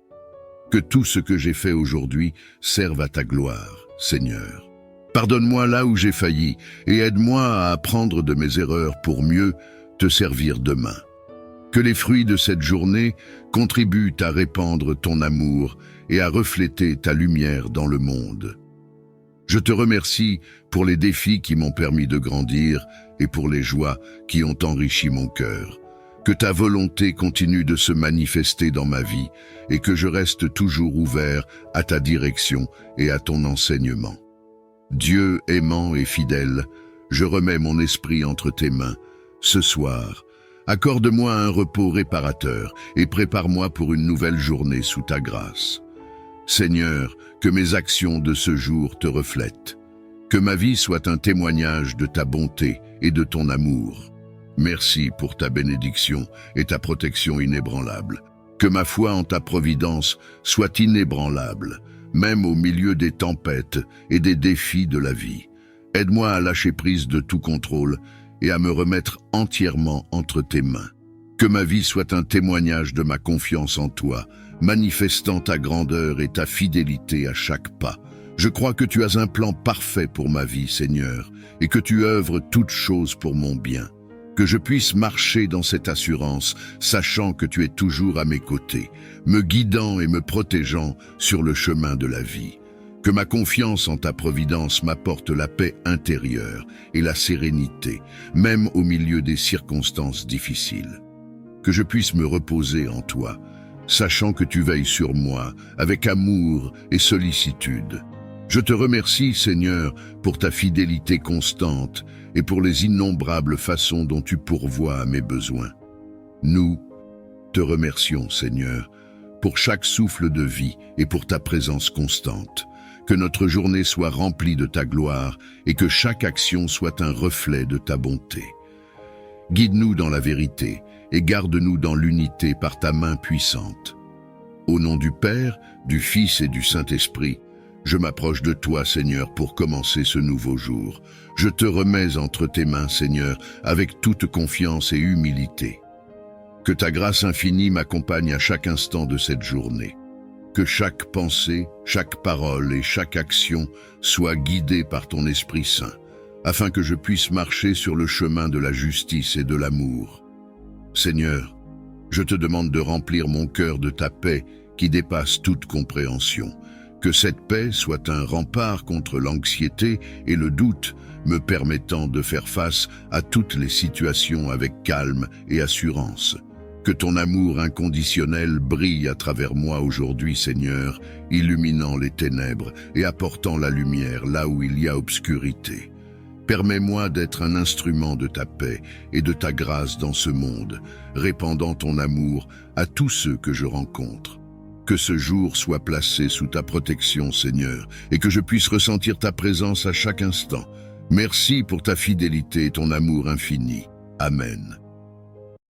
Que tout ce que j'ai fait aujourd'hui serve à ta gloire, Seigneur. Pardonne-moi là où j'ai failli et aide-moi à apprendre de mes erreurs pour mieux te servir demain. Que les fruits de cette journée contribuent à répandre ton amour et à refléter ta lumière dans le monde. Je te remercie pour les défis qui m'ont permis de grandir et pour les joies qui ont enrichi mon cœur. Que ta volonté continue de se manifester dans ma vie et que je reste toujours ouvert à ta direction et à ton enseignement. Dieu aimant et fidèle, je remets mon esprit entre tes mains. Ce soir, accorde-moi un repos réparateur et prépare-moi pour une nouvelle journée sous ta grâce. Seigneur, que mes actions de ce jour te reflètent. Que ma vie soit un témoignage de ta bonté et de ton amour. Merci pour ta bénédiction et ta protection inébranlable. Que ma foi en ta providence soit inébranlable, même au milieu des tempêtes et des défis de la vie. Aide-moi à lâcher prise de tout contrôle et à me remettre entièrement entre tes mains. Que ma vie soit un témoignage de ma confiance en toi, manifestant ta grandeur et ta fidélité à chaque pas. Je crois que tu as un plan parfait pour ma vie, Seigneur, et que tu œuvres toutes choses pour mon bien. Que je puisse marcher dans cette assurance, sachant que tu es toujours à mes côtés, me guidant et me protégeant sur le chemin de la vie. Que ma confiance en ta providence m'apporte la paix intérieure et la sérénité, même au milieu des circonstances difficiles. Que je puisse me reposer en toi, sachant que tu veilles sur moi avec amour et sollicitude. Je te remercie, Seigneur, pour ta fidélité constante et pour les innombrables façons dont tu pourvois à mes besoins. Nous te remercions, Seigneur, pour chaque souffle de vie et pour ta présence constante. Que notre journée soit remplie de ta gloire et que chaque action soit un reflet de ta bonté. Guide-nous dans la vérité et garde-nous dans l'unité par ta main puissante. Au nom du Père, du Fils et du Saint-Esprit, je m'approche de toi, Seigneur, pour commencer ce nouveau jour. Je te remets entre tes mains, Seigneur, avec toute confiance et humilité. Que ta grâce infinie m'accompagne à chaque instant de cette journée. Que chaque pensée, chaque parole et chaque action soient guidées par ton Esprit Saint, afin que je puisse marcher sur le chemin de la justice et de l'amour. Seigneur, je te demande de remplir mon cœur de ta paix qui dépasse toute compréhension. Que cette paix soit un rempart contre l'anxiété et le doute, me permettant de faire face à toutes les situations avec calme et assurance. Que ton amour inconditionnel brille à travers moi aujourd'hui, Seigneur, illuminant les ténèbres et apportant la lumière là où il y a obscurité. Permets-moi d'être un instrument de ta paix et de ta grâce dans ce monde, répandant ton amour à tous ceux que je rencontre. Que ce jour soit placé sous ta protection, Seigneur, et que je puisse ressentir ta présence à chaque instant. Merci pour ta fidélité et ton amour infini. Amen.